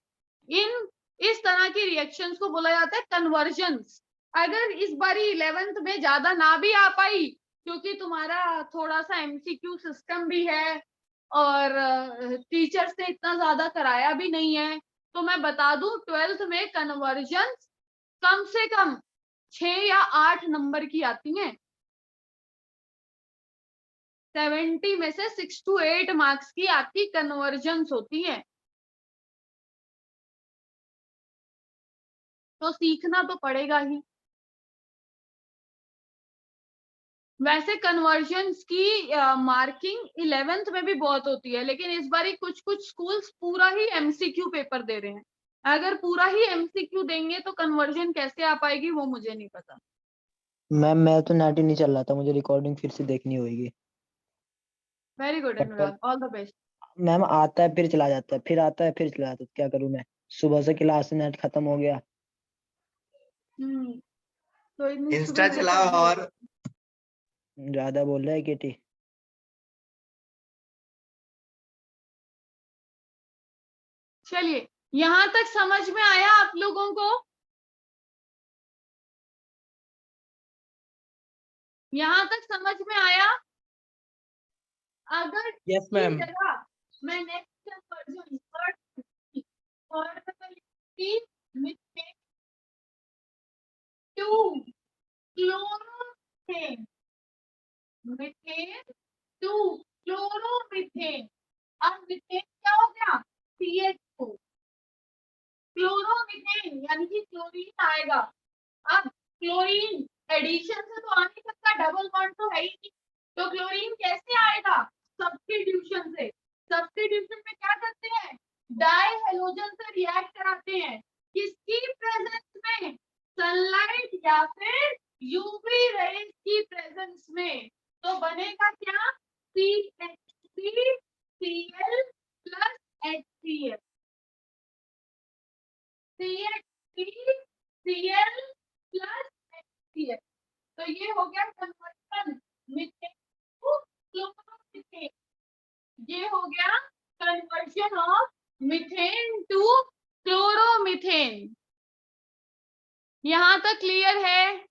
इस तरह की रिएक्शंस को बोला जाता है कन्वर्जन्स। अगर इस बारी 11th में ज्यादा ना भी आ पाई, क्योंकि तुम्हारा थोड़ा सा एमसीक्यू सिस्टम भी है और टीचर्स ने इतना ज्यादा कराया भी नहीं है, तो मैं बता दूं 12th में कन्वर्जन्स कम से कम 6 या 8 नंबर की आती हैं। 70 में से 6 to 8 मार्क्स की आपकी कन्वर्जन्स होती है। तो सीखना तो पड़ेगा ही। वैसे कन्वर्जन्स की मार्किंग 11th में भी बहुत होती है, लेकिन इस बार कुछ कुछ स्कूल्स पूरा ही एमसीक्यू पेपर दे रहे हैं। अगर पूरा ही एमसीक्यू देंगे तो कन्वर्जन कैसे आ पाएगी वो मुझे नहीं पता। मैम मैं तो नेट ही नहीं चल रहा था, मुझे रिकॉर्डिंग फिर से देखनी होगी। Very good Anurag, all the best. Ma'am आता है फिर चला जाता है, फिर आता है फिर चला जाता है, क्या करूं मैं, सुबह से क्लास से नेट खत्म हो गया। तो इंस्टा चलाओ और ज्यादा बोल रहा है केटी। चलिए, यहां तक समझ में आया आप लोगों को? यहां तक समझ में आया? अगर Yes, इस ma'am. जगह मैं next conversion to chloromethane, methane to chloromethane. अब मीथेन क्या हो गया, CH2। क्लोरोमीथेन यानी कि क्लोरीन आएगा। अब क्लोरीन एडिशन से तो आ नहीं सकता, डबल बॉन्ड तो है ही नहीं, तो क्लोरीन कैसे आएगा, सब्स्टिट्यूशन से। सब्स्टिट्यूशन में क्या करते हैं, डाई हेलोजन से रिएक्ट कराते हैं, किसकी प्रेजेंस में, सनलाइट या फिर यूवी रेज की प्रेजेंस में। तो बनेगा क्या, CH3Cl plus HCl, CH3Cl plus HCl। तो ये हो गया कन्वर्जन मीथेन टू क्लोरोमीथेन। ये हो गया conversion of methane to chloromethane. यहां तक क्लियर है?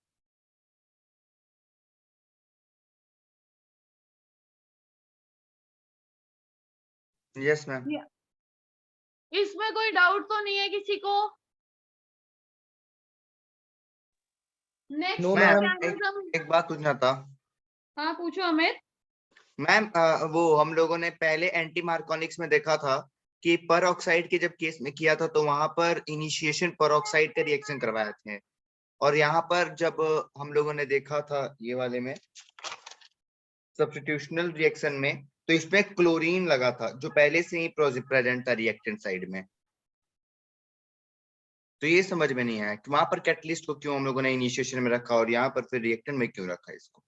Yes ma'am. इसमें कोई डाउट तो नहीं है किसी को? Next No, ma'am mechanism. एक बात पूछना था हाँ पूछो अमित। मैम। वो हम लोगों ने पहले एंटी मार्कोनिक्स में देखा था कि पर ऑक्साइड के जब केस में किया था तो वहां पर इनिशिएशन पर ऑक्साइड का रिएक्शन करवाए थे, और यहाँ पर जब हम लोगों ने देखा था ये वाले में सब्स्टिट्यूशनल रिएक्शन में, तो इसमें क्लोरीन लगा था जो पहले से ही प्रेजेंट था रिएक्टेंट साइड में। तो ये समझ में नहीं आया कि वहां पर कैटलिस्ट को क्यों हम लोगों ने इनिशिएशन में रखा और यहाँ पर फिर रिएक्टेंट में क्यों रखा इसको।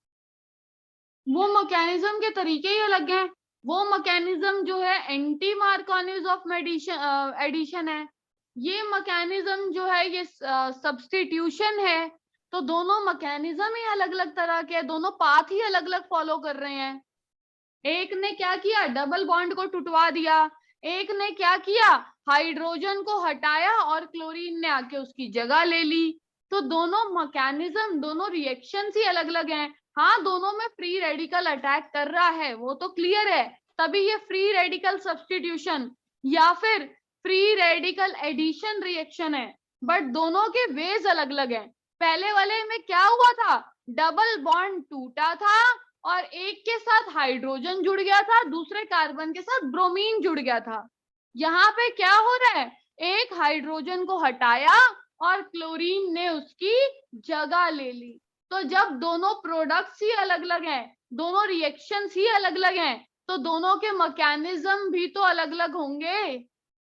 वो मैकेनिज्म के तरीके ही अलग हैं। वो मैकेनिज्म जो है एंटी मार्कोनिव्स ऑफ एडिशन है, ये मैकेनिज्म जो है ये सब्स्टिट्यूशन है। तो दोनों मैकेनिज्म ही अलग अलग तरह के, दोनों पाथ ही अलग अलग फॉलो कर रहे हैं। एक ने क्या किया, डबल बॉन्ड को टूटवा दिया, एक ने क्या किया, हाइड्रोजन को हटाया और क्लोरीन ने आके उसकी जगह ले ली। तो दोनों मैकेनिज्म, दोनों रिएक्शंस ही अलग अलग हैं। हाँ, दोनों में फ्री रेडिकल अटैक कर रहा है, वो तो क्लियर है, तभी ये फ्री रेडिकल सब्स्टिट्यूशन या फिर फ्री रेडिकल एडिशन रिएक्शन है। बट दोनों के वेज अलग अलग हैं। पहले वाले में क्या हुआ था, डबल बॉन्ड टूटा था और एक के साथ हाइड्रोजन जुड़ गया था, दूसरे कार्बन के साथ ब्रोमीन जुड़ गया था। यहाँ पे क्या हो रहा है, एक हाइड्रोजन को हटाया और क्लोरीन ने उसकी जगह ले ली। तो जब दोनों प्रोडक्ट्स ही अलग अलग हैं, दोनों रिएक्शंस ही अलग अलग हैं, तो दोनों के मैकेनिज्म भी तो अलग अलग होंगे।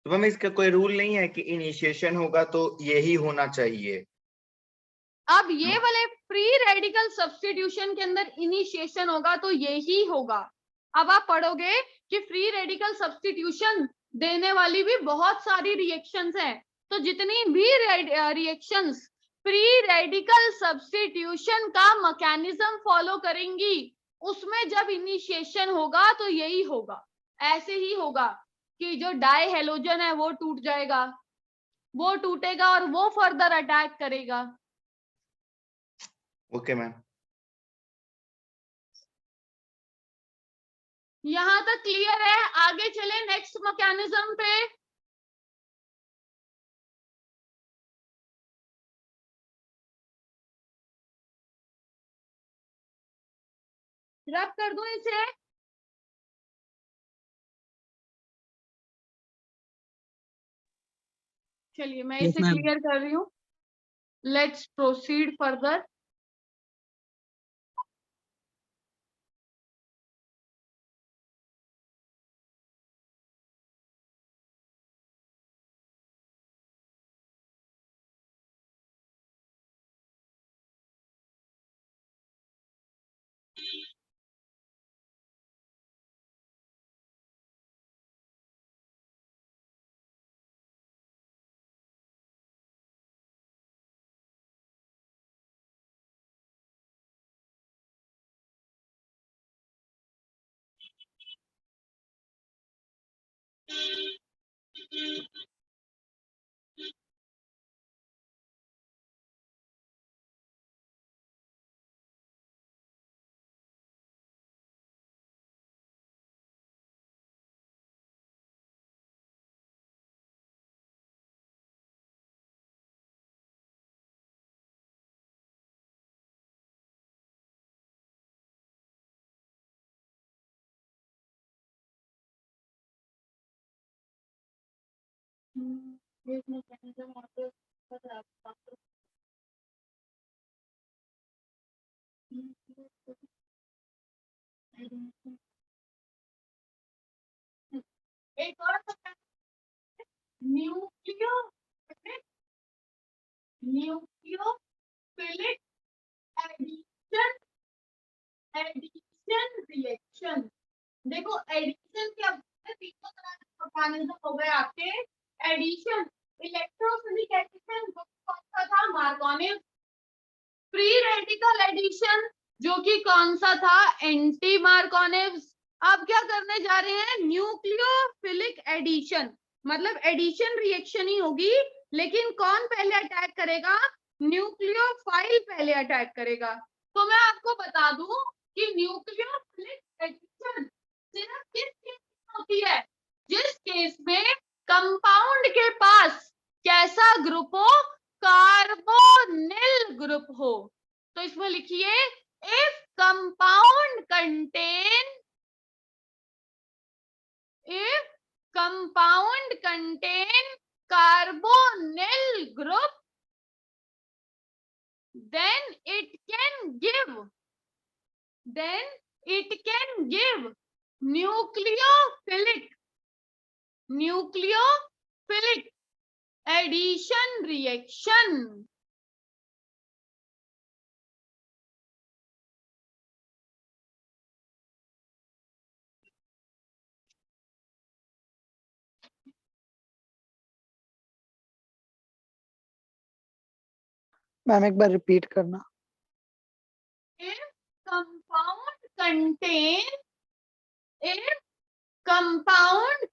तो मैम इसका कोई रूल नहीं है कि इनिशिएशन होगा तो यही होना चाहिए? अब ये वाले फ्री रेडिकल सब्स्टिट्यूशन के अंदर इनिशिएशन होगा तो यही होगा। अब आप पढ़ोगे कि फ्री रेडिकल सब्स्टिट्यूशन देने वाली भी बहुत सारी रिएक्शंस हैं, तो जितनी भी रिएक्शंस फ्री रेडिकल सब्स्टिट्यूशन का मैकेनिज्म फॉलो करेंगी उसमें जब इनिशिएशन होगा तो यही होगा। ऐसे ही होगा कि जो डाई हेलोजन है वो टूट जाएगा, वो टूटेगा और वो फर्दर अटैक करेगा। Okay ma'am. यहां तक क्लियर है? आगे चले नेक्स्ट मैकेनिज्म पे। रब कर दूं इसे? चलिए मैं Yes, इसे ma'am. क्लियर कर रही हूँ। Let's proceed further. एक और न्यूक्लियोफिलिक एडिशन रिएक्शन। देखो एडिशन क्या होता है? तीनों तरह के मैकेनिज्म हो गए आपके। एडिशन इलेक्ट्रोफिलिक एडिशन कौन सा था? मार्कोनिव। फ्री रेडिकल एडिशन जो कि कौन सा था? एंटी मार्कोनिव। अब क्या करने जा रहे हैं? न्यूक्लियोफिलिक एडिशन, मतलब एडिशन रिएक्शन ही होगी, लेकिन कौन पहले अटैक करेगा? न्यूक्लियोफाइल पहले अटैक करेगा। तो मैं आपको बता दूं कि न्यूक्लियोफिलिक एडिशन सिर्फ किस केस में होती है? जिस केस में कंपाउंड के पास कैसा ग्रुप हो? कार्बोनिल ग्रुप हो। तो इसमें लिखिए if compound contain carbonyl group then it can give nucleophilic addition reaction। Ma'am एक बार रिपीट करना। if compound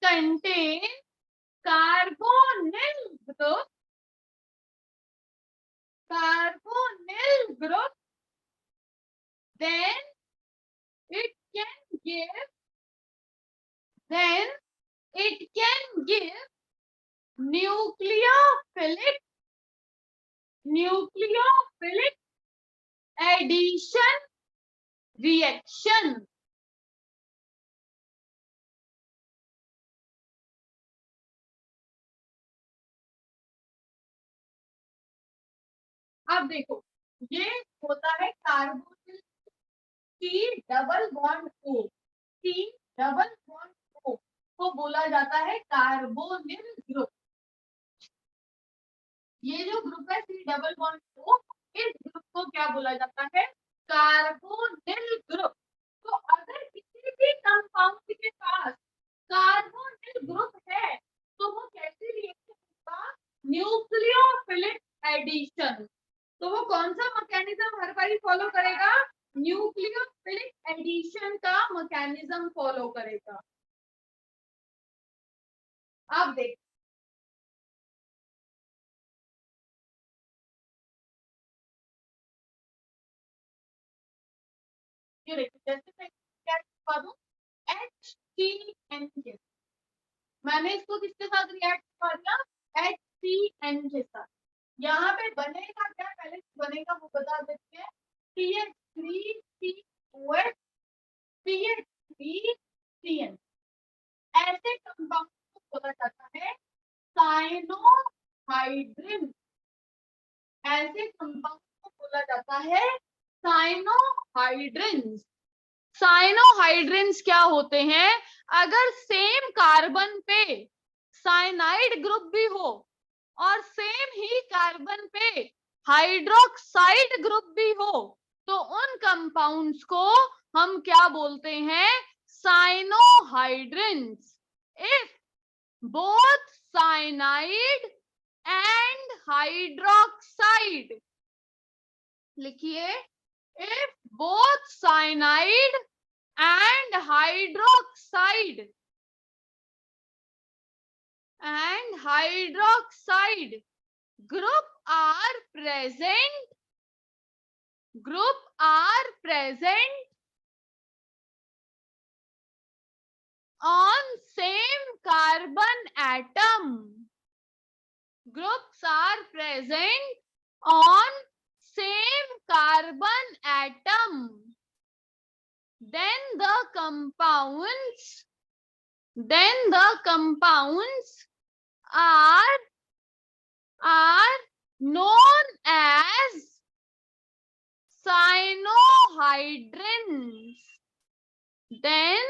contain carbonyl group then it can give nucleophilic addition reaction। अब देखो ये होता है carbonyl C double bond O, C double bond O को बोला जाता है कार्बोनिल ग्रुप। ये जो ग्रुप है सी डबल बॉन्ड ओ, इस ग्रुप को क्या बोला जाता है? Carbonyl group. तो अगर किसी भी कंपाउंड के पास कार्बोनिल ग्रुप है तो वो कैसे रिएक्शन होगा? Nucleophilic addition. तो वो कौन सा मैकेनिज्म हर बारी फॉलो करेगा? न्यूक्लियोफिलिक एडिशन का मैकेनिज्म फॉलो करेगा। अब देख, ये देखिए, जैसे मैं क्या करवा दूं, HCN के, मैंने इसको किसके साथ रिएक्ट कर दिया? HCN के साथ। यहाँ पे बनेगा क्या? पहले बनेगा वो बता देते हैं। CH3COH CH3CN। ऐसे कंपाउंड को बोला जाता है साइनोहाइड्रिन। ऐसे कंपाउंड को बोला जाता है साइनोहाइड्रिन। साइनोहाइड्रिन्स क्या होते हैं? अगर सेम कार्बन पे साइनाइड ग्रुप भी हो और सेम ही कार्बन पे हाइड्रोक्साइड ग्रुप भी हो तो उन कंपाउंड्स को हम क्या बोलते हैं? Cyanohydrins. If both cyanide and hydroxide, लिखिए, if both cyanide and hydroxide group are present on same carbon atom, groups are present on same carbon atom, then the compounds are known as cyanohydrins. Then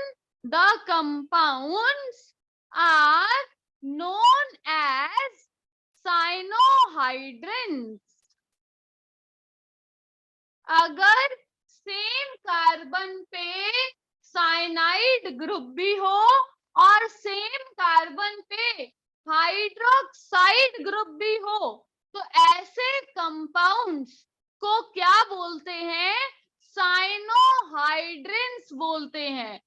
the compounds are known as cyanohydrins. अगर सेम कार्बन पे साइनाइड ग्रुप भी हो और सेम कार्बन पे हाइड्रोक्साइड ग्रुप भी हो तो ऐसे कंपाउंड्स को क्या बोलते हैं? साइनोहाइड्रिन्स बोलते हैं।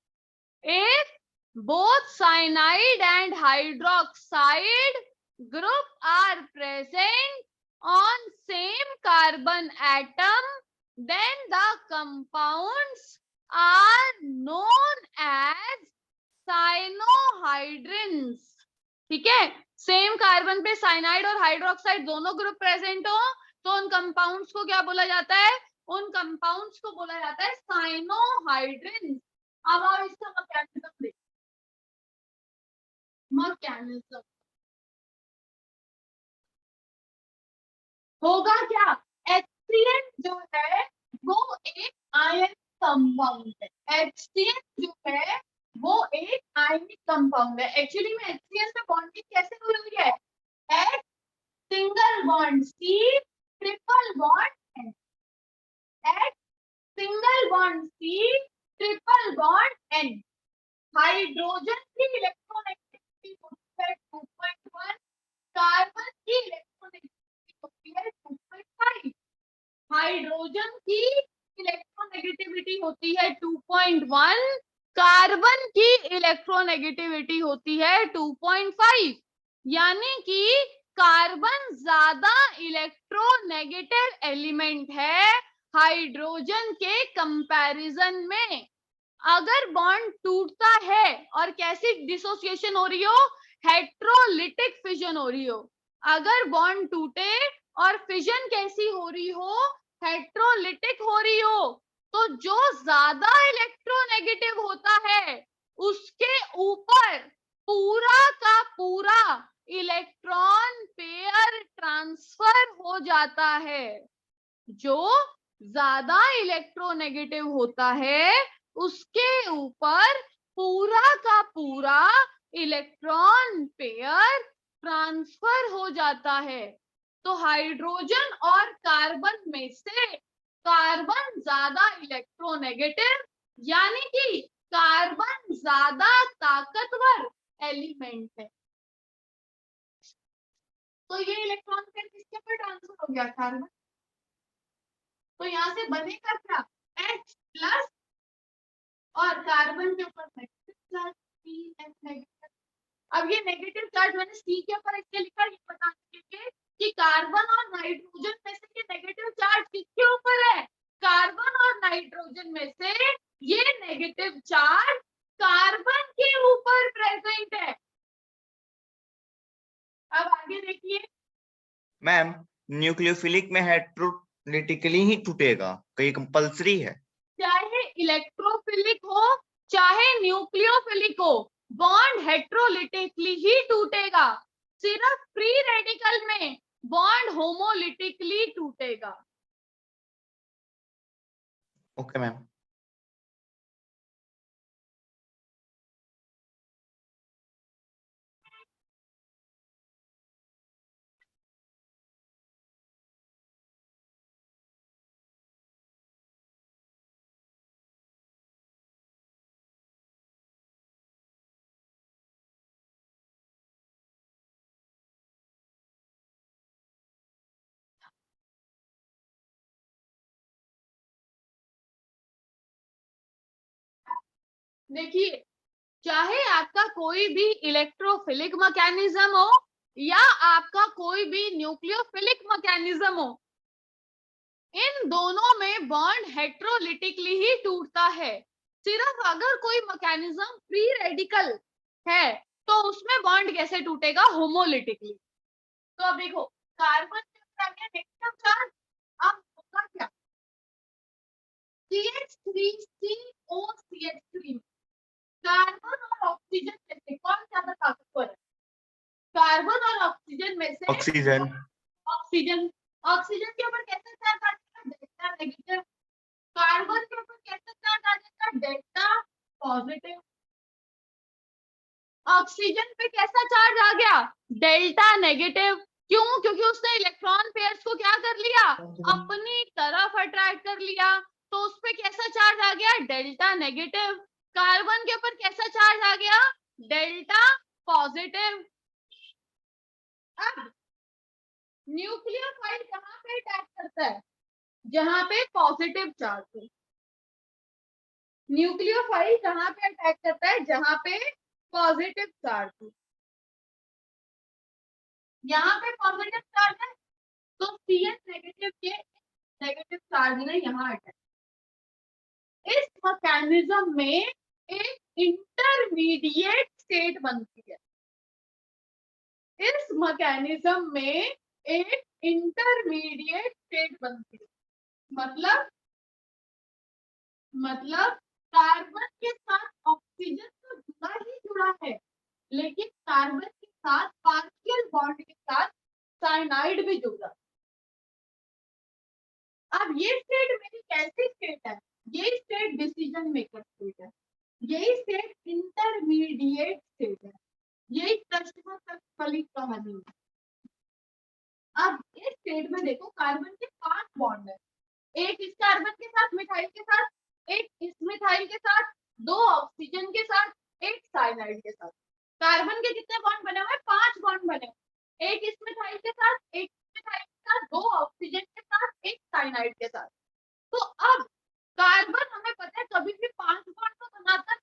If both cyanide and hydroxide group are present on same carbon atom, then the compounds are known as cyanohydrins. ठीक है, सेम कार्बन पे साइनाइड और हाइड्रोक्साइड दोनों ग्रुप प्रेजेंट हो तो उन कंपाउंड्स को क्या बोला जाता है? उन कंपाउंड्स को बोला जाता है साइनोहाइड्रिन्स। अब आप इसका मैकेनिज्म देखिए। मैकेनिज्म होगा क्या? HCN जो है वो एक आयन कंपाउंड है। HCN जो है वो एक आयनिक कंपाउंड है। एक्चुअली में HCN में बॉन्डिंग कैसे हुई है? H single bond C triple bond N। H single bond C triple bond N। Hydrogen की इलेक्ट्रोनेगेटिविटी होती है 2.1, कार्बन की इलेक्ट्रोनेगेटिविटी होती है 2.5। हाइड्रोजन की इलेक्ट्रोनेगेटिविटी होती है 2.1, कार्बन की इलेक्ट्रोनेगेटिविटी होती है 2.5। यानी कि कार्बन ज्यादा इलेक्ट्रोनेगेटिव एलिमेंट है हाइड्रोजन के कंपैरिजन में। अगर बॉन्ड टूटता है और कैसी डिसोसिएशन हो रही हो? हेट्रोलिटिक फिजन हो रही हो। अगर बॉन्ड टूटे और फिजन कैसी हो रही हो? हेट्रोलिटिक हो रही हो। तो जो ज्यादा इलेक्ट्रोनेगेटिव होता है उसके ऊपर पूरा का पूरा इलेक्ट्रॉन पेयर ट्रांसफर हो जाता है। जो ज्यादा इलेक्ट्रोनेगेटिव होता है उसके ऊपर पूरा का पूरा इलेक्ट्रॉन पेयर ट्रांसफर हो जाता है। तो हाइड्रोजन और कार्बन में से कार्बन ज्यादा इलेक्ट्रोनेगेटिव, यानी कि कार्बन ज्यादा ताकतवर एलिमेंट है। तो ये इलेक्ट्रॉन पेयर किसके ऊपर ट्रांसफर हो गया? कार्बन। तो यहाँ से बनेगा क्या? H प्लस और कार्बन के ऊपर नेगेटिव चार्ज CH नेगेटिव। अब ये नेगेटिव चार्ज मैंने C के ऊपर इसलिए लिखा, ये बता दीजिए कि कार्बन और नाइट्रोजन में से ये नेगेटिव चार्ज किसके ऊपर है? कार्बन और नाइट्रोजन में से ये नेगेटिव चार्ज कार्बन के ऊपर प्रेजेंट है। अब आगे देखिए। मैम न्यूक्लियोफिलिक में हेट्रोलिटिकली ही टूटेगा, कहीं कंपल्सरी है? चाहे इलेक्ट्रोफिलिक हो चाहे न्यूक्लियोफिलिक हो, बॉन्ड हेट्रोलिटिकली ही टूटेगा। सिर्फ फ्री रेडिकल में बॉन्ड होमोलिटिकली टूटेगा। Okay ma'am. देखिए, चाहे आपका कोई भी इलेक्ट्रोफिलिक मैकेनिज्म हो या आपका कोई भी न्यूक्लियोफिलिक मैकेनिज्म हो, इन दोनों में बॉन्ड हेट्रोलिटिकली ही टूटता है। सिर्फ अगर कोई मैकेनिज्म फ्री रेडिकल है तो उसमें बॉन्ड कैसे टूटेगा? होमोलिटिकली। तो अब देखो, कार्बन के ऊपर आ गया नेगेटिव चार्ज, अब होगा क्या? CH3COCH3। कार्बन और ऑक्सीजन में से कौन ज्यादा ताकतवर है? कार्बन और ऑक्सीजन में से ऑक्सीजन। ऑक्सीजन। ऑक्सीजन के ऊपर कैसे चार्ज आ जाएगा? Delta negative. कार्बन के ऊपर कैसे चार्ज आ जाएगा? Delta positive. ऑक्सीजन पे कैसा चार्ज आ गया? Delta negative. क्यों? क्योंकि उसने इलेक्ट्रॉन पेयर्स को क्या कर लिया? अपनी तरफ अट्रैक्ट कर लिया। तो उस पे कैसा चार्ज आ गया? Delta negative. कार्बन के ऊपर कैसा चार्ज आ गया? Delta positive. अब न्यूक्लियोफाइल कहाँ पे अटैक करता है? जहां पे पॉजिटिव चार्ज हो। न्यूक्लियोफाइल कहाँ पे अटैक करता है? जहां पे पॉजिटिव चार्ज हो। यहाँ पे पॉजिटिव चार्ज है तो CH नेगेटिव के नेगेटिव चार्ज ने यहाँ अटैक। इस मैकेनिज्म में एक इंटरमीडिएट स्टेट बनती है। इस मैकेनिज्म में एक इंटरमीडिएट स्टेट बनती है। मतलब कार्बन के साथ ऑक्सीजन तो जुड़ा ही जुड़ा है, लेकिन कार्बन के साथ पार्शियल बॉन्ड के साथ साइनाइड भी जुड़ा। अब ये स्टेट मेरी कैसी स्टेट है? ये स्टेट डिसीजन मेकर स्टेट है। यही स्टेट इंटरमीडिएट स्टेट है। यही कष्टमकली कहानी है। अब इस स्टेट में देखो, कार्बन के 5 बॉन्ड है। एक इस कार्बन के साथ, मिथाइल के साथ, एक इस मिथाइल के साथ, 2 ऑक्सीजन के साथ, एक साइनाइड के साथ। कार्बन के कितने बॉन्ड बने हुए? 5 बॉन्ड बने हुए। एक इस मिथाइल के साथ, एक मिथाइल के साथ, 2 ऑक्सीजन के साथ, एक साइनाइड के साथ। तो अब कार्बन हमें पता है कभी भी 5 बॉन्ड तो बनाता है।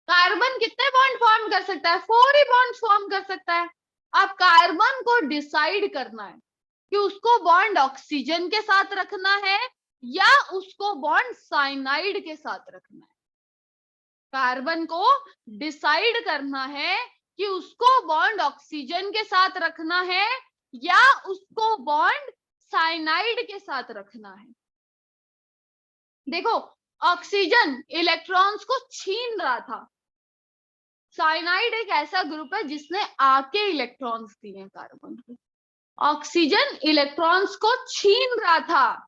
कार्बन कितने बॉन्ड फॉर्म कर सकता है? 4 ही बॉन्ड फॉर्म कर सकता है। अब कार्बन को डिसाइड करना है कि उसको बॉन्ड ऑक्सीजन के साथ रखना है या उसको बॉन्ड साइनाइड के साथ रखना है। कार्बन को डिसाइड करना है कि उसको बॉन्ड ऑक्सीजन के साथ रखना है या उसको बॉन्ड साइनाइड के साथ रखना है। देखो, ऑक्सीजन इलेक्ट्रॉन्स को छीन रहा था। साइनाइड एक ऐसा ग्रुप है जिसने आके इलेक्ट्रॉन्स दिए कार्बन को। ऑक्सीजन इलेक्ट्रॉन्स को छीन रहा था।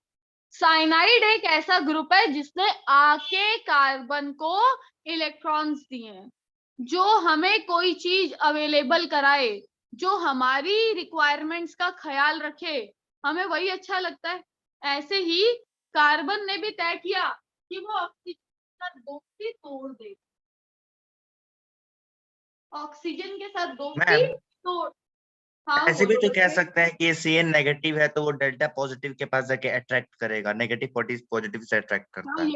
साइनाइड एक ऐसा ग्रुप है जिसने आके कार्बन को इलेक्ट्रॉन्स दिए हैं। जो हमें कोई चीज अवेलेबल कराए, जो हमारी रिक्वायरमेंट्स का ख्याल रखे, हमें वही अच्छा लगता है। ऐसे ही कार्बन ने भी तय किया कि वो ऑक्सीजन के साथ दोस्ती तोड़ दे, ऑक्सीजन के साथ दोस्ती मैम तोड़। हाँ ऐसे भी बोलो तो कह बच्चे। सकते हैं कि CN नेगेटिव है तो वो डेल्टा पॉजिटिव के पास जाके अट्रैक्ट करेगा, नेगेटिव पॉजिटिव से अट्रैक्ट हाँ करता है।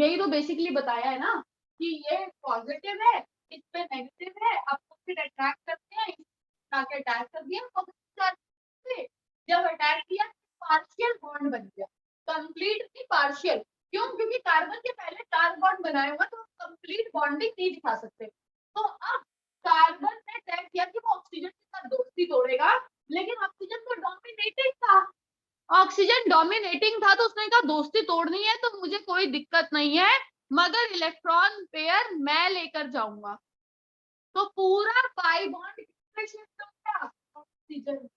यही तो बेसिकली बताया है ना कि ये पॉजिटिव है, इस पे नेगेटिव है, आपको फिर अट्रैक्ट करते हैं, आके अटैक कर दिया पॉजिटिव चार्ज से। जब अटैक किया पार्शियल बॉन्ड बन गया, कंप्लीट नहीं पार्शियल। क्यों? क्योंकि कार्बन के पहले 4 बॉन्ड बनाए हुए तो कंप्लीट बॉन्डिंग नहीं दिखा सकते। तो अब कार्बन ने तय किया कि वो ऑक्सीजन के साथ दोस्ती तोड़ेगा, लेकिन ऑक्सीजन तो डोमिनेटिंग था, ऑक्सीजन डोमिनेटिंग था, तो उसने कहा दोस्ती तोड़नी है तो मुझे कोई दिक्कत नहीं है, मगर इलेक्ट्रॉन पेयर मैं लेकर जाऊंगा। तो पूरा पाई बॉन्ड किसमें शिफ्ट हो गया? ऑक्सीजन।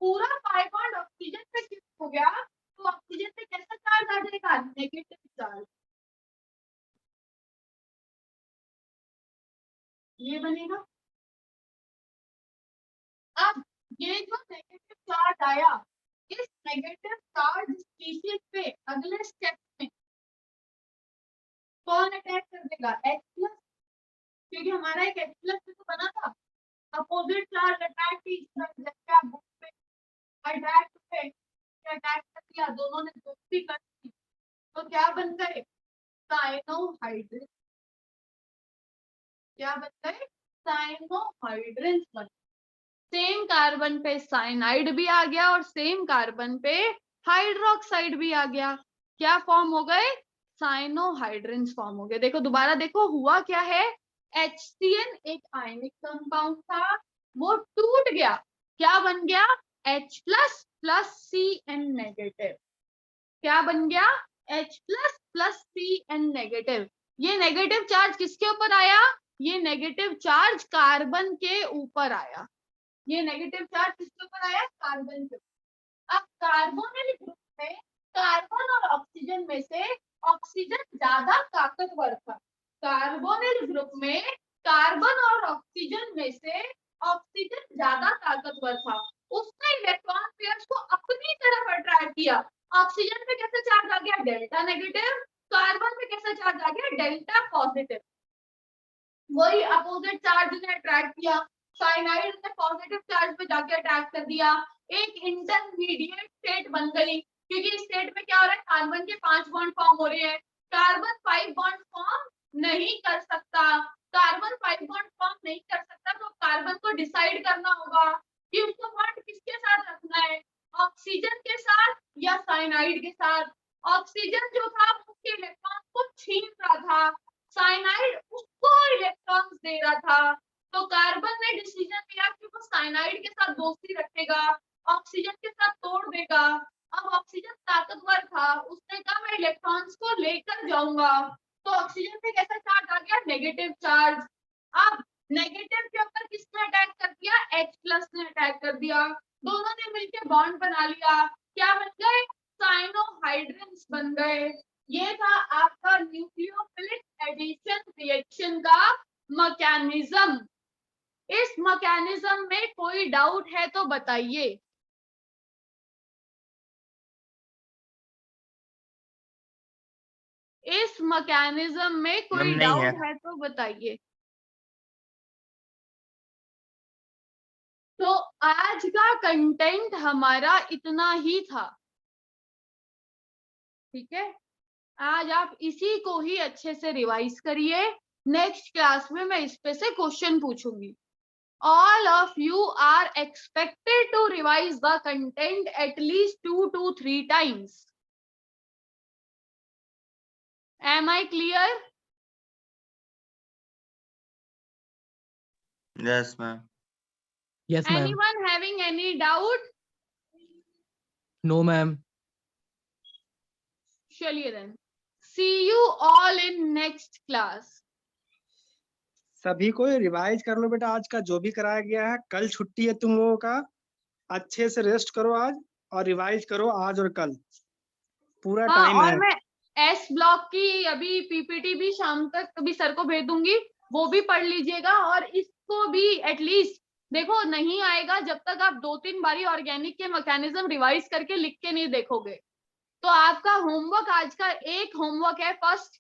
पूरा पाई बॉन्ड ऑक्सीजन पे शिफ्ट हो गया, तो ऑक्सीजन पे कैसा चार्ज आ जाएगा? Negative charge. ये बनेगा। अब ये जो नेगेटिव चार्ज आया, इस नेगेटिव चार्ज स्पीशीज पे अगले स्टेप में कौन अटैक कर देगा? H प्लस, क्योंकि हमारा एक H प्लस से तो बना था। अपोजिट चार्ज अटैक की जैसे आप बुक पे अटैक कर दिया, दोनों ने दोस्ती कर दी, तो क्या बन गए? साइनोहाइड्रेट। क्या बन गए? साइनोहाइड्रेट बन। सेम कार्बन पे साइनाइड भी आ गया और सेम कार्बन पे हाइड्रोक्साइड भी आ गया। क्या फॉर्म हो गए? साइनोहाइड्रेंस फॉर्म हो गए। देखो दोबारा देखो हुआ क्या है। HCN एक आयनिक कंपाउंड था, वो टूट गया, क्या बन गया? H plus plus CN negative. क्या बन गया? H plus plus CN negative. ये नेगेटिव चार्ज किसके ऊपर आया? ये नेगेटिव चार्ज कार्बन के ऊपर आया। ये नेगेटिव चार्ज किसके ऊपर आया? कार्बन के ऊपर। अब कार्बोनिल ग्रुप में कार्बन और ऑक्सीजन में से ऑक्सीजन ज्यादा ताकतवर था। कार्बोनिल ग्रुप में कार्बन और ऑक्सीजन में से ऑक्सीजन ज्यादा ताकतवर था। उसने इलेक्ट्रॉन पेयर्स को अपनी तरफ अट्रैक्ट किया। ऑक्सीजन पे कैसा चार्ज आ गया? Delta negative. कार्बन पे कैसा चार्ज आ गया? Delta positive. वही अपोजिट चार्ज ने अट्रैक्ट किया, साइनाइड ने पॉजिटिव चार्ज पे जाके अटैक कर दिया, एक इंटरमीडिएट स्टेट बन गई। क्योंकि इस स्टेट में क्या हो रहा है? कार्बन के 5 बॉन्ड फॉर्म हो रहे हैं, कार्बन 5 बॉन्ड फॉर्म नहीं कर सकता। कार्बन 5 बॉन्ड फॉर्म नहीं कर सकता तो कार्बन को डिसाइड करना होगा कि उसको बॉन्ड किसके साथ रखना है, ऑक्सीजन के साथ या साइनाइड के साथ। ऑक्सीजन जो था उसके इलेक्ट्रॉन को छीन रहा था, साइनाइड उसको इलेक्ट्रॉन्स दे रहा था। तो कार्बन ने डिसीजन लिया कि वो साइनाइड के साथ दोस्ती रखेगा, ऑक्सीजन के साथ तोड़ देगा। अब ऑक्सीजन ताकतवर था, उसने कहा मैं इलेक्ट्रॉन्स को लेकर जाऊंगा। तो ऑक्सीजन पे कैसा चार्ज आ गया? Negative charge. अब नेगेटिव के ऊपर किसने अटैक कर दिया? H प्लस ने अटैक कर दिया। दोनों ने मिलकर बॉन्ड बना लिया, क्या बन गए? साइनोहाइड्रेंस बन गए। ये था आपका न्यूक्लियोफिलिक एडिशन रिएक्शन का मैकेनिज्म। इस मैकेनिज्म में कोई डाउट है तो बताइए। इस मैकेनिज्म में कोई मैम नहीं है। डाउट है तो बताइए। तो आज का कंटेंट हमारा इतना ही था, ठीक है? आज आप इसी को ही अच्छे से रिवाइज करिए। नेक्स्ट क्लास में मैं इस पे से क्वेश्चन पूछूंगी। All of you are expected to revise the content at least 2 to 3 times. Am I clear? Yes ma'am. Yes, ma'am. Anyone having any doubt? No, ma'am. चलिए then. See you all in next class. सभी को रिवाइज कर लो बेटा, आज का जो भी कराया गया है। कल छुट्टी है तुम लोगों का, अच्छे से रेस्ट करो आज और रिवाइज करो आज और कल, पूरा हाँ, टाइम है। और मैं S ब्लॉक की अभी PPT भी शाम तक अभी सर को भेज दूंगी, वो भी पढ़ लीजिएगा। और इसको भी एटलीस्ट देखो, नहीं आएगा जब तक आप 2-3 बारी ऑर्गेनिक के मैकेनिज्म रिवाइज करके लिख के नहीं देखोगे। तो आपका होमवर्क आज का एक होमवर्क है फर्स्ट,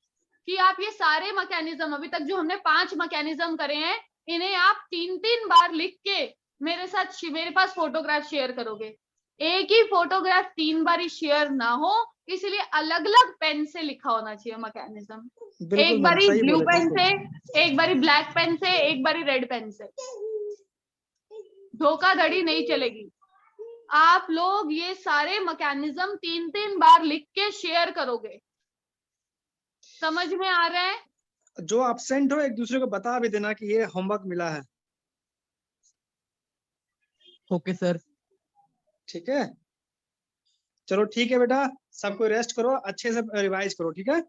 कि आप ये सारे मैकेनिज्म, अभी तक जो हमने 5 मैकेनिज्म करे हैं, इन्हें आप 3-3 बार लिख के मेरे साथ मेरे पास फोटोग्राफ शेयर करोगे। एक ही फोटोग्राफ 3 बार शेयर ना हो, इसलिए अलग अलग पेन से लिखा होना चाहिए मैकेनिज्म। बिल्कुल एक मैम, बारी सही ब्लू बोले, पेन बिल्कुल। से, एक बारी ब्लैक पेन से, एक बारी रेड पेन से। धोखाधड़ी नहीं चलेगी। आप लोग ये सारे मैकेनिज्म 3-3 बार लिख के शेयर करोगे। समझ में आ रहा है? जो एब्सेंट हो एक दूसरे को बता भी देना कि ये होमवर्क मिला है। Okay sir. ठीक है, चलो ठीक है बेटा, सबको रेस्ट करो, अच्छे से रिवाइज करो, ठीक है।